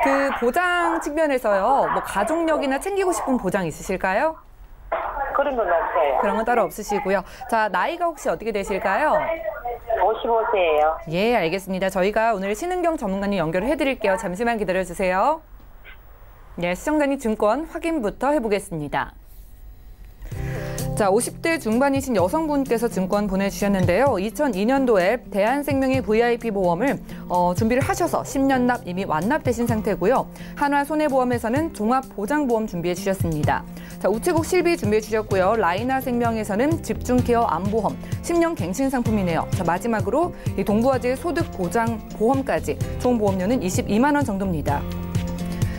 Speaker 2: 그 보장 측면에서요. 뭐 가족력이나 챙기고 싶은 보장 있으실까요?
Speaker 5: 그런 건 없어요.
Speaker 2: 그런 건 따로 없으시고요. 자, 나이가 혹시 어떻게 되실까요?
Speaker 5: 55세예요.
Speaker 2: 예, 알겠습니다. 저희가 오늘 신은경 전문가님 연결을 해드릴게요. 잠시만 기다려주세요. 네, 시청자님 증권 확인부터 해보겠습니다. 자, 50대 중반이신 여성분께서 증권 보내주셨는데요. 2002년도에 대한생명의 VIP 보험을 준비를 하셔서 10년 납 이미 완납되신 상태고요. 한화손해보험에서는 종합보장보험 준비해 주셨습니다. 자, 우체국 실비 준비해 주셨고요. 라이나생명에서는 집중케어 안보험, 10년 갱신 상품이네요. 자, 마지막으로 이 동부화재 소득보장보험까지 총 보험료는 22만 원 정도입니다.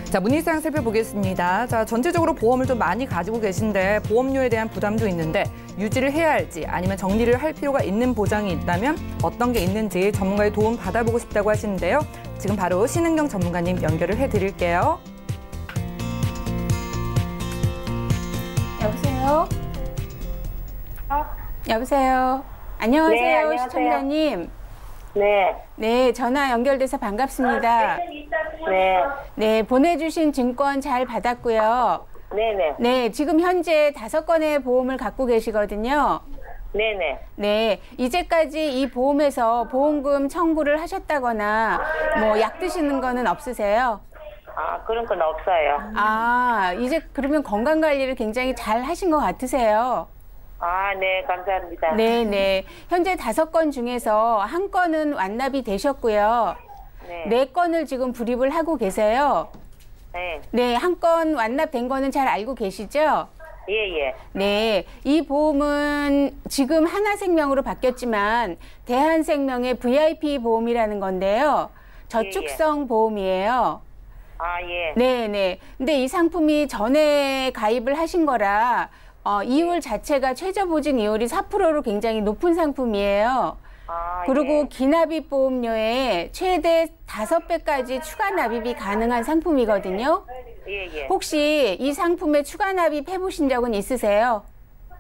Speaker 2: 자, 문의사항 살펴보겠습니다. 자, 전체적으로 보험을 좀 많이 가지고 계신데 보험료에 대한 부담도 있는데 유지를 해야 할지 아니면 정리를 할 필요가 있는 보장이 있다면 어떤 게 있는지 전문가의 도움 받아보고 싶다고 하시는데요. 지금 바로 신은경 전문가님 연결을 해드릴게요.
Speaker 3: 여보세요? 여보세요? 안녕하세요,
Speaker 5: 네, 안녕하세요.
Speaker 3: 시청자님.
Speaker 5: 네.
Speaker 6: 네, 전화 연결돼서 반갑습니다.
Speaker 5: 네.
Speaker 6: 네, 보내주신 증권 잘 받았고요.
Speaker 5: 네네.
Speaker 6: 네, 지금 현재 5건의 보험을 갖고 계시거든요.
Speaker 5: 네네.
Speaker 6: 네, 이제까지 이 보험에서 보험금 청구를 하셨다거나 뭐 약 드시는 거는 없으세요?
Speaker 5: 아, 그런 건 없어요.
Speaker 6: 아, 이제 그러면 건강 관리를 굉장히 잘 하신 것 같으세요?
Speaker 5: 아, 네, 감사합니다.
Speaker 6: 네네. 현재 5건 중에서 1건은 완납이 되셨고요.
Speaker 5: 네.
Speaker 6: 4건을 지금 불입을 하고 계세요.
Speaker 5: 네.
Speaker 6: 네, 1건 완납된 거는 잘 알고 계시죠?
Speaker 5: 예, 예.
Speaker 6: 네, 이 보험은 지금 하나생명으로 바뀌었지만 대한생명의 VIP 보험이라는 건데요. 저축성 보험이에요.
Speaker 5: 아, 예.
Speaker 6: 네네. 근데 이 상품이 전에 가입을 하신 거라 이율 자체가 최저보증 이율이 4%로 굉장히 높은 상품이에요.
Speaker 5: 아,
Speaker 6: 그리고
Speaker 5: 예.
Speaker 6: 기납입 보험료에 최대 5배까지 추가 납입이 가능한 상품이거든요.
Speaker 5: 예, 예.
Speaker 6: 혹시 이 상품에 추가 납입 해보신 적은 있으세요?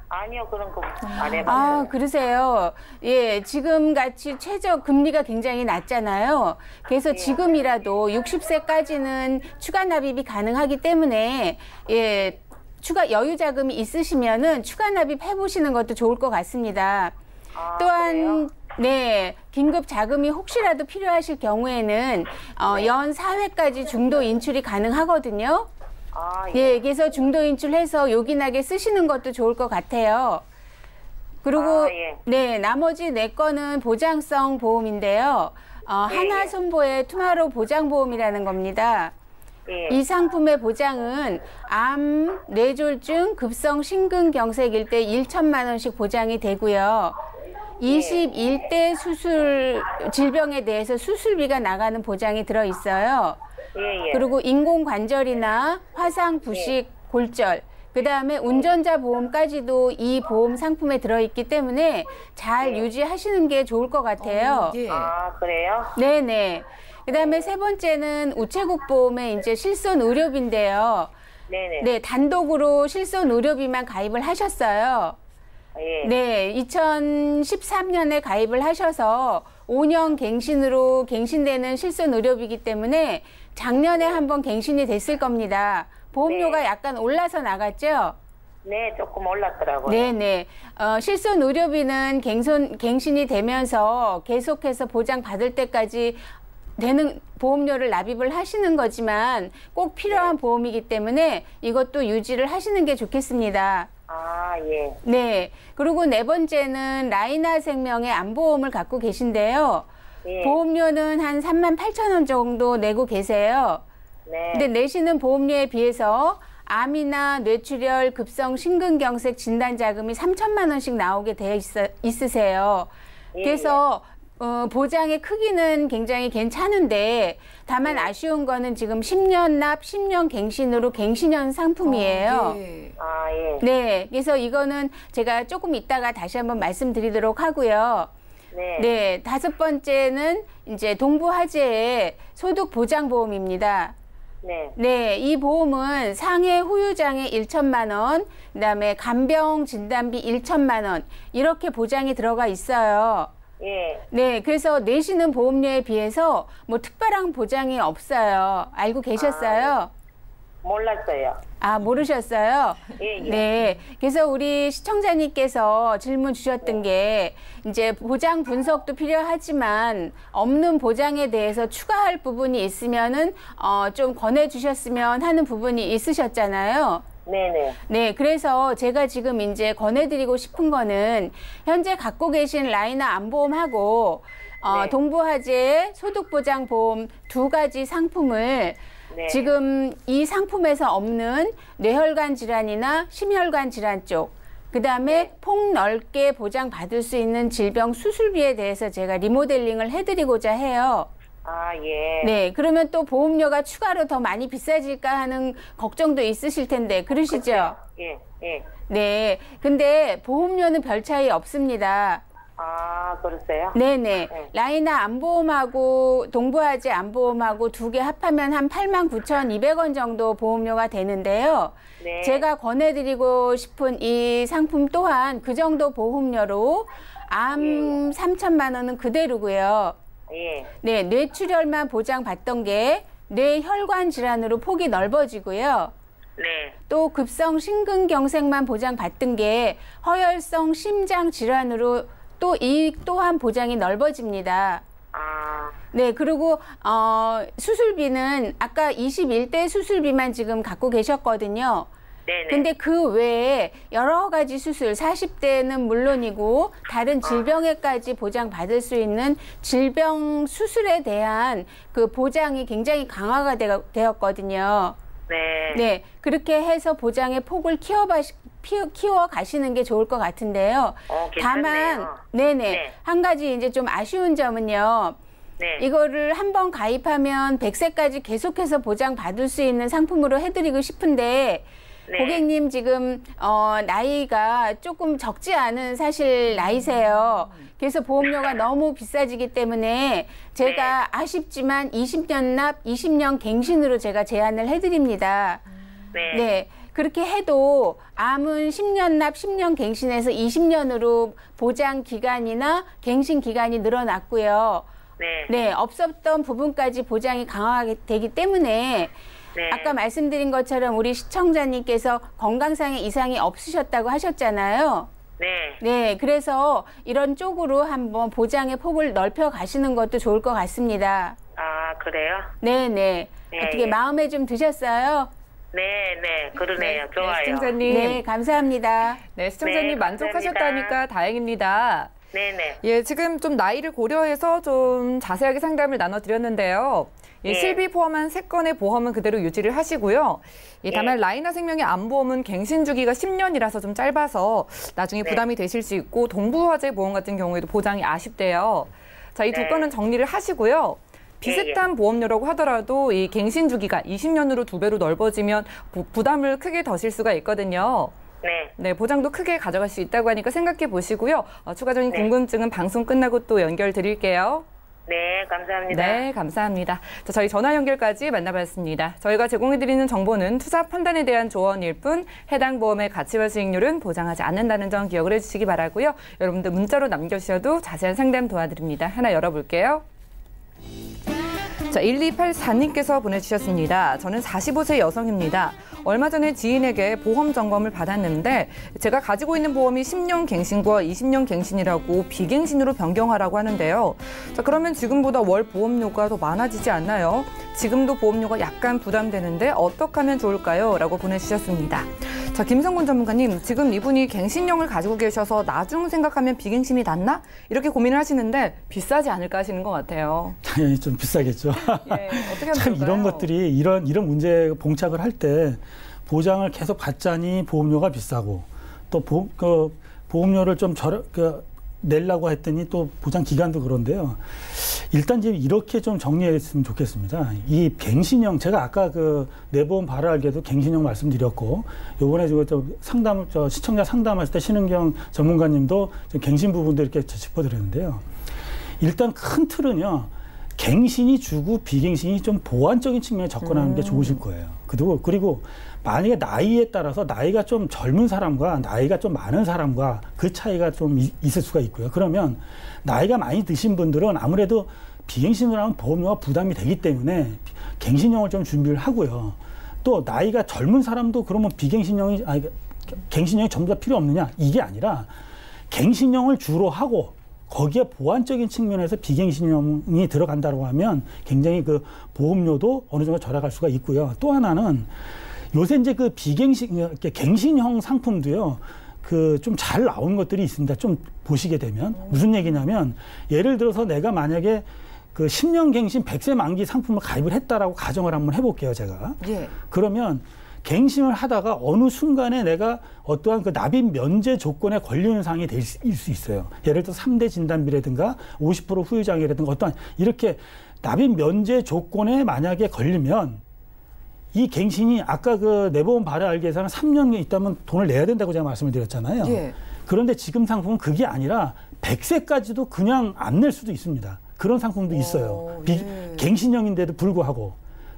Speaker 5: 아니요, 그런 거 안 해봤어요.
Speaker 6: 아, 그러세요. 예, 지금 같이 최저 금리가 굉장히 낮잖아요. 그래서 지금이라도 60세까지는 추가 납입이 가능하기 때문에 예, 추가 여유 자금이 있으시면은 추가 납입 해보시는 것도 좋을 것 같습니다.
Speaker 5: 아,
Speaker 6: 또한
Speaker 5: 그래요?
Speaker 6: 네, 긴급 자금이 혹시라도 필요하실 경우에는 연 4회까지 중도 인출이 가능하거든요.
Speaker 5: 아, 예.
Speaker 6: 예, 그래서 중도 인출해서 요긴하게 쓰시는 것도 좋을 것 같아요. 그리고
Speaker 5: 아, 예.
Speaker 6: 네, 나머지 4건은 보장성 보험인데요. 하나손보의 투마로우 보장보험이라는 겁니다.
Speaker 5: 예.
Speaker 6: 이 상품의 보장은 암, 뇌졸중, 급성 심근경색일 때 1천만 원씩 보장이 되고요. 21대 수술 질병에 대해서 수술비가 나가는 보장이 들어 있어요.
Speaker 5: 예, 예.
Speaker 6: 그리고 인공관절이나 화상, 부식, 골절, 그다음에 운전자 보험까지도 이 보험 상품에 들어있기 때문에 잘 유지하시는 게 좋을 것 같아요.
Speaker 2: 예.
Speaker 5: 아, 그래요?
Speaker 6: 네네. 그다음에 3번째는 우체국 보험의 이제 실손 의료비인데요.
Speaker 5: 네네.
Speaker 6: 네, 단독으로 실손 의료비만 가입을 하셨어요.
Speaker 5: 예.
Speaker 6: 네, 2013년에 가입을 하셔서 5년 갱신으로 갱신되는 실손 의료비이기 때문에 작년에 한번 갱신이 됐을 겁니다. 보험료가
Speaker 5: 네.
Speaker 6: 약간 올라서 나갔죠?
Speaker 5: 네, 조금 올랐더라고요.
Speaker 6: 네네. 실손 의료비는 갱신이 되면서 계속해서 보장 받을 때까지 되는 보험료를 납입을 하시는 거지만 꼭 필요한 보험이기 때문에 이것도 유지를 하시는 게 좋겠습니다.
Speaker 5: 아, 예.
Speaker 6: 네. 그리고 4번째는 라이나 생명의 암보험을 갖고 계신데요.
Speaker 5: 예.
Speaker 6: 보험료는 한 38,000원 정도 내고 계세요.
Speaker 5: 네.
Speaker 6: 근데 내시는 보험료에 비해서 암이나 뇌출혈, 급성 심근경색 진단 자금이 3천만 원씩 나오게 되어 있으세요.
Speaker 5: 예,
Speaker 6: 그래서 보장의 크기는 굉장히 괜찮은데 다만 아쉬운 거는 지금 10년 납, 10년 갱신으로 갱신형 상품이에요.
Speaker 2: 예.
Speaker 5: 아, 예.
Speaker 6: 네, 그래서 이거는 제가 조금 이따가 다시 한번 말씀드리도록 하고요.
Speaker 5: 네.
Speaker 6: 네, 5번째는 이제 동부화재의 소득보장보험입니다.
Speaker 5: 네.
Speaker 6: 네, 이 보험은 상해 후유장애 1천만 원, 그다음에 간병 진단비 1천만 원 이렇게 보장이 들어가 있어요.
Speaker 5: 예.
Speaker 6: 네, 그래서 내시는 보험료에 비해서 뭐 특별한 보장이 없어요. 알고 계셨어요?
Speaker 5: 몰랐어요.
Speaker 6: 아, 모르셨어요?
Speaker 5: 예, 예.
Speaker 6: 네. 그래서 우리 시청자님께서 질문 주셨던 게 이제 보장 분석도 필요하지만 없는 보장에 대해서 추가할 부분이 있으면은 좀 권해 주셨으면 하는 부분이 있으셨잖아요.
Speaker 5: 네네.
Speaker 6: 네, 그래서 제가 지금 이제 권해드리고 싶은 거는 현재 갖고 계신 라이나 암보험하고
Speaker 5: 네.
Speaker 6: 동부화재 소득보장보험 2가지 상품을
Speaker 5: 네.
Speaker 6: 지금 이 상품에서 없는 뇌혈관 질환이나 심혈관 질환 쪽, 그 다음에 폭넓게 보장받을 수 있는 질병 수술비에 대해서 제가 리모델링을 해드리고자 해요.
Speaker 5: 아, 예.
Speaker 6: 네, 그러면 또 보험료가 추가로 더 많이 비싸질까 하는 걱정도 있으실 텐데, 그러시죠?
Speaker 5: 예, 예.
Speaker 6: 네, 근데 보험료는 별 차이 없습니다.
Speaker 5: 아, 그러세요?
Speaker 6: 네네.
Speaker 5: 네.
Speaker 6: 라이나 암보험하고 동부화재 암보험하고 2개 합하면 한 89,200원 정도 보험료가 되는데요.
Speaker 5: 네.
Speaker 6: 제가 권해드리고 싶은 이 상품 또한 그 정도 보험료로 암 3천만 원은 그대로고요.
Speaker 5: 예.
Speaker 6: 네, 뇌출혈만 보장받던 게 뇌혈관 질환으로 폭이 넓어지고요.
Speaker 5: 네.
Speaker 6: 또 급성 심근경색만 보장받던 게 허혈성 심장 질환으로 또 이 또한 보장이 넓어집니다.
Speaker 5: 아,
Speaker 6: 네, 그리고 수술비는 아까 21대 수술비만 지금 갖고 계셨거든요.
Speaker 5: 네네.
Speaker 6: 근데 그 외에 여러 가지 수술, 40대는 물론이고 다른 질병에까지 보장받을 수 있는 질병 수술에 대한 그 보장이 굉장히 강화가 되었거든요.
Speaker 5: 네.
Speaker 6: 네, 그렇게 해서 보장의 폭을 키워 가시는 게 좋을 것 같은데요.
Speaker 5: 괜찮네요.
Speaker 6: 다만, 네네,
Speaker 5: 네.
Speaker 6: 한 가지 이제 좀 아쉬운 점은요.
Speaker 5: 네.
Speaker 6: 이거를 한번 가입하면 100세까지 계속해서 보장받을 수 있는 상품으로 해드리고 싶은데
Speaker 5: 네.
Speaker 6: 고객님 지금 나이가 조금 적지 않은 사실 나이세요. 그래서 보험료가 너무 비싸지기 때문에 제가 아쉽지만 20년 납, 20년 갱신으로 제가 제안을 해드립니다.
Speaker 5: 네.
Speaker 6: 네. 그렇게 해도 암은 10년 납, 10년 갱신해서 20년으로 보장 기간이나 갱신 기간이 늘어났고요.
Speaker 5: 네.
Speaker 6: 네, 없었던 부분까지 보장이 강화가 되기 때문에
Speaker 5: 네.
Speaker 6: 아까 말씀드린 것처럼 우리 시청자님께서 건강상의 이상이 없으셨다고 하셨잖아요.
Speaker 5: 네.
Speaker 6: 네, 그래서 이런 쪽으로 한번 보장의 폭을 넓혀 가시는 것도 좋을 것 같습니다.
Speaker 5: 아, 그래요?
Speaker 6: 네, 네.
Speaker 5: 네,
Speaker 6: 어떻게
Speaker 5: 예.
Speaker 6: 마음에 좀 드셨어요?
Speaker 5: 네, 네. 그러네요. 좋아요.
Speaker 2: 시청자님.
Speaker 6: 네, 감사합니다.
Speaker 2: 네, 시청자님
Speaker 5: 네,
Speaker 2: 만족하셨다니까 다행입니다.
Speaker 5: 네네.
Speaker 2: 예, 지금 좀 나이를 고려해서 좀 자세하게 상담을 나눠드렸는데요. 예,
Speaker 5: 예.
Speaker 2: 실비 포함한 3건의 보험은 그대로 유지를 하시고요. 예, 다만 라이나 생명의 암보험은 갱신 주기가 10년이라서 좀 짧아서 나중에
Speaker 5: 네.
Speaker 2: 부담이 되실 수 있고 동부화재 보험 같은 경우에도 보장이 아쉽대요. 자, 이 두
Speaker 5: 네.
Speaker 2: 건은 정리를 하시고요. 비슷한 보험료라고 하더라도 이 갱신 주기가 20년으로 2배로 넓어지면 부담을 크게 더실 수가 있거든요.
Speaker 5: 네.
Speaker 2: 네, 보장도 크게 가져갈 수 있다고 하니까 생각해 보시고요. 추가적인
Speaker 5: 네.
Speaker 2: 궁금증은 방송 끝나고 또 연결 드릴게요.
Speaker 5: 네, 감사합니다.
Speaker 2: 네, 감사합니다. 자, 저희 전화 연결까지 만나봤습니다. 저희가 제공해드리는 정보는 투자 판단에 대한 조언일 뿐 해당 보험의 가치와 수익률은 보장하지 않는다는 점 기억을 해주시기 바라고요. 여러분들 문자로 남겨주셔도 자세한 상담 도와드립니다. 하나 열어볼게요. 자, 1284님께서 보내주셨습니다. 저는 45세 여성입니다. 얼마 전에 지인에게 보험 점검을 받았는데 제가 가지고 있는 보험이 10년 갱신과 20년 갱신이라고 비갱신으로 변경하라고 하는데요. 자, 그러면 지금보다 월 보험료가 더 많아지지 않나요? 지금도 보험료가 약간 부담되는데 어떻게 하면 좋을까요? 라고 보내주셨습니다. 자, 김성군 전문가님, 지금 이분이 갱신형을 가지고 계셔서 나중 생각하면 비갱신이 낫나? 이렇게 고민을 하시는데 비싸지 않을까 하시는 것 같아요.
Speaker 4: 당연히 좀 비싸겠죠.
Speaker 2: 예, 어떻게 하면
Speaker 4: 참
Speaker 2: 좋을까요?
Speaker 4: 이런 것들이 이런 문제에 봉착을 할 때 보장을 계속 받자니 보험료가 비싸고 또 보험료를 좀 내려고 했더니 또 보장 기간도 그런데요. 일단 지금 이렇게 좀 정리했으면 좋겠습니다. 이 갱신형, 제가 아까 내보험 바로 알게도 갱신형 말씀드렸고, 요번에 시청자 상담하실 때 신은경 전문가님도 좀 갱신 부분도 이렇게 짚어드렸는데요. 일단 큰 틀은요, 갱신이 주고 비갱신이 좀 보완적인 측면에 접근하는 게 좋으실 거예요. 그리고 만약에 나이에 따라서 나이가 좀 젊은 사람과 나이가 좀 많은 사람과 그 차이가 좀 있을 수가 있고요. 그러면 나이가 많이 드신 분들은 아무래도 비갱신을 하면 보험료가 부담이 되기 때문에 갱신형을 좀 준비를 하고요. 또 나이가 젊은 사람도 그러면 갱신형이 전부 다 필요 없느냐? 이게 아니라 갱신형을 주로 하고 거기에 보완적인 측면에서 비갱신형이 들어간다고 하면 굉장히 보험료도 어느 정도 절약할 수가 있고요. 또 하나는 요새 이제 갱신형 상품도요, 좀 잘 나온 것들이 있습니다. 좀 보시게 되면. 무슨 얘기냐면, 예를 들어서 내가 만약에 10년 갱신 100세 만기 상품을 가입을 했다라고 가정을 한번 해볼게요, 제가.
Speaker 2: 예.
Speaker 4: 그러면 갱신을 하다가 어느 순간에 내가 어떠한 납입 면제 조건에 걸리는 상황이 될 수 있어요. 예를 들어서 3대 진단비라든가 50% 후유장애라든가 어떠한 이렇게 납입 면제 조건에 만약에 걸리면 이 갱신이 아까 내보험 발효 알기에서는 3년 있다면 돈을 내야 된다고 제가 말씀을 드렸잖아요.
Speaker 2: 예.
Speaker 4: 그런데 지금 상품은 그게 아니라 100세까지도 그냥 안 낼 수도 있습니다. 그런 상품도 있어요.
Speaker 2: 예.
Speaker 4: 갱신형인데도 불구하고.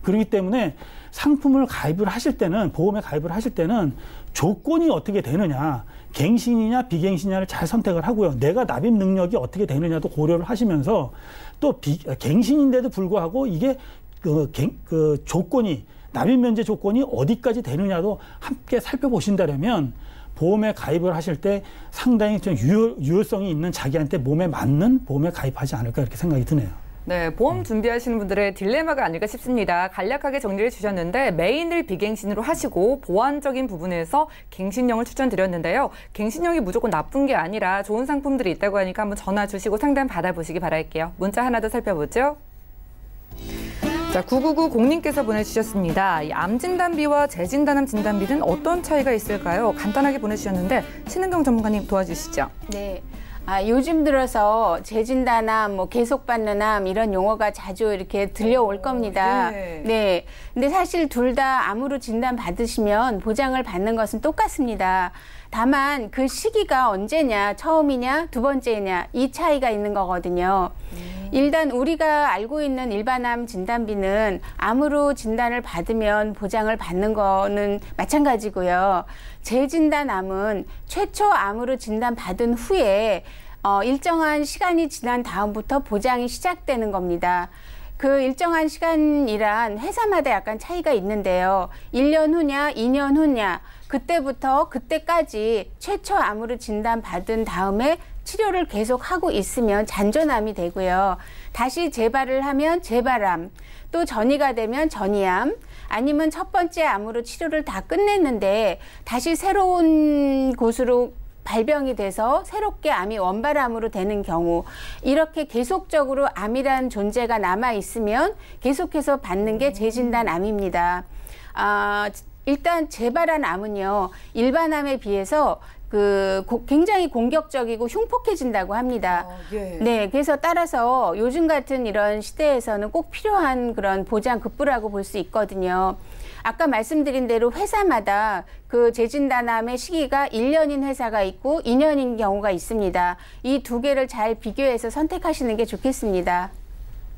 Speaker 4: 그렇기 때문에 상품을 가입을 하실 때는, 보험에 가입을 하실 때는 조건이 어떻게 되느냐, 갱신이냐 비갱신이냐를 잘 선택을 하고요. 내가 납입 능력이 어떻게 되느냐도 고려를 하시면서 또 갱신인데도 불구하고 이게 그 조건이, 납입 면제 조건이 어디까지 되느냐도 함께 살펴보신다면 보험에 가입을 하실 때 상당히 좀 유효성이 있는 자기한테 몸에 맞는 보험에 가입하지 않을까 이렇게 생각이 드네요.
Speaker 2: 네, 보험 준비하시는 분들의 딜레마가 아닐까 싶습니다. 간략하게 정리를 주셨는데 메인을 비갱신으로 하시고 보완적인 부분에서 갱신형을 추천드렸는데요. 갱신형이 무조건 나쁜 게 아니라 좋은 상품들이 있다고 하니까 한번 전화 주시고 상담 받아보시기 바랄게요. 문자 하나 더 살펴보죠. 자, 9990님께서 보내주셨습니다. 이 암 진단비와 재진단암 진단비는 어떤 차이가 있을까요? 간단하게 보내주셨는데 신은경 전문가님 도와주시죠.
Speaker 6: 네. 요즘 들어서 재진단암, 뭐 계속받는 암 이런 용어가 자주 이렇게 들려올 겁니다.
Speaker 2: 네.
Speaker 6: 네. 근데 사실 둘 다 암으로 진단 받으시면 보장을 받는 것은 똑같습니다. 다만 그 시기가 언제냐, 처음이냐, 두 번째냐 이 차이가 있는 거거든요. 일단 우리가 알고 있는 일반암 진단비는 암으로 진단을 받으면 보장을 받는 거는 마찬가지고요. 재진단암은 최초 암으로 진단받은 후에 일정한 시간이 지난 다음부터 보장이 시작되는 겁니다. 그 일정한 시간이란 회사마다 약간 차이가 있는데요. 1년 후냐, 2년 후냐, 그때부터 그때까지 최초 암으로 진단받은 다음에 치료를 계속하고 있으면 잔존암이 되고요. 다시 재발을 하면 재발암, 또 전이가 되면 전이암, 아니면 첫 번째 암으로 치료를 다 끝냈는데 다시 새로운 곳으로 발병이 돼서 새롭게 암이 원발암으로 되는 경우, 이렇게 계속적으로 암이라는 존재가 남아있으면 계속해서 받는 게 재진단암입니다. 일단 재발한 암은요, 일반 암에 비해서 굉장히 공격적이고 흉폭해진다고 합니다.
Speaker 2: 예.
Speaker 6: 네, 그래서 따라서 요즘 같은 이런 시대에서는 꼭 필요한 그런 보장 급부라고 볼 수 있거든요. 아까 말씀드린 대로 회사마다 그 재진단암의 시기가 1년인 회사가 있고 2년인 경우가 있습니다. 이 두 개를 잘 비교해서 선택하시는 게 좋겠습니다.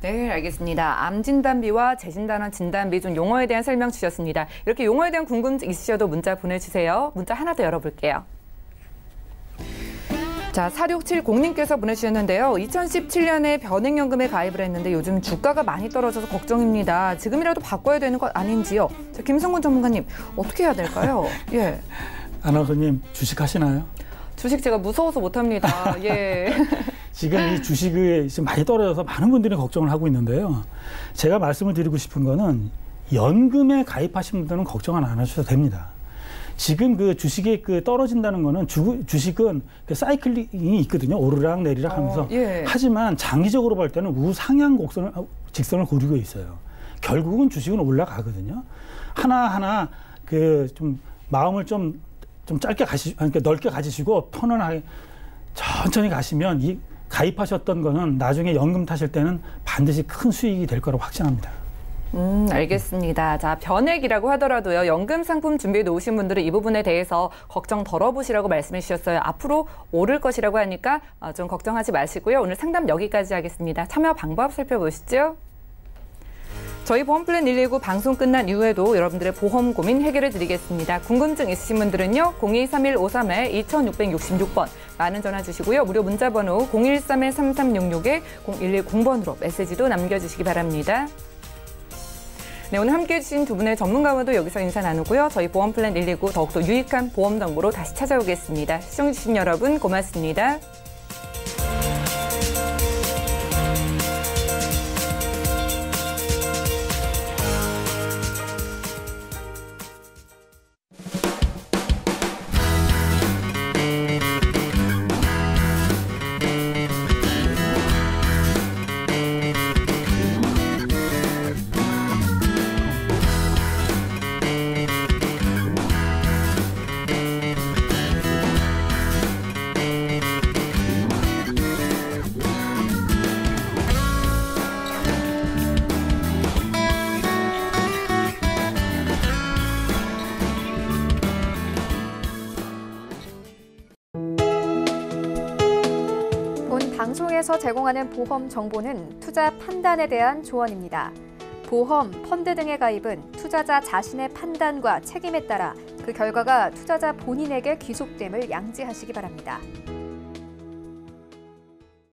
Speaker 2: 네, 알겠습니다. 암 진단비와 재진단암 진단비 좀 용어에 대한 설명 주셨습니다. 이렇게 용어에 대한 궁금증 있으셔도 문자 보내주세요. 문자 하나 더 열어볼게요. 자, 4670님께서 보내주셨는데요. 2017년에 변액연금에 가입을 했는데 요즘 주가가 많이 떨어져서 걱정입니다. 지금이라도 바꿔야 되는 것 아닌지요? 자, 김성근 전문가님, 어떻게 해야 될까요? 예.
Speaker 4: 아나운서님, 주식 하시나요?
Speaker 2: 주식 제가 무서워서 못합니다. 예.
Speaker 4: 지금 이 주식이 지금 많이 떨어져서 많은 분들이 걱정을 하고 있는데요. 제가 말씀을 드리고 싶은 거는 연금에 가입하신 분들은 걱정은 안 하셔도 됩니다. 지금 그 주식이 떨어진다는 거는 주식은 그 사이클링이 있거든요. 오르락 내리락 하면서.
Speaker 2: 예.
Speaker 4: 하지만 장기적으로 볼 때는 우상향 직선을 그리고 있어요. 결국은 주식은 올라가거든요. 하나하나 좀 마음을 좀 짧게 그러니까 넓게 가지시고 편안하게 천천히 가시면 이 가입하셨던 거는 나중에 연금 타실 때는 반드시 큰 수익이 될 거라고 확신합니다.
Speaker 2: 알겠습니다. 자, 변액이라고 하더라도요. 연금 상품 준비해 놓으신 분들은 이 부분에 대해서 걱정 덜어보시라고 말씀해 주셨어요. 앞으로 오를 것이라고 하니까 좀 걱정하지 마시고요. 오늘 상담 여기까지 하겠습니다. 참여 방법 살펴보시죠. 저희 보험플랜 119 방송 끝난 이후에도 여러분들의 보험 고민 해결해 드리겠습니다. 궁금증 있으신 분들은요. 023153-2666번 많은 전화 주시고요. 무료 문자번호 013-3366-0110번으로 메시지도 남겨주시기 바랍니다. 네, 오늘 함께해 주신 두 분의 전문가와도 여기서 인사 나누고요. 저희 보험플랜 119 더욱더 유익한 보험 정보로 다시 찾아오겠습니다. 시청해주신 여러분 고맙습니다.
Speaker 1: 방송에서 제공하는 보험 정보는 투자 판단에 대한 조언입니다. 보험, 펀드 등의 가입은 투자자 자신의 판단과 책임에 따라 그 결과가 투자자 본인에게 귀속됨을 양지하시기 바랍니다.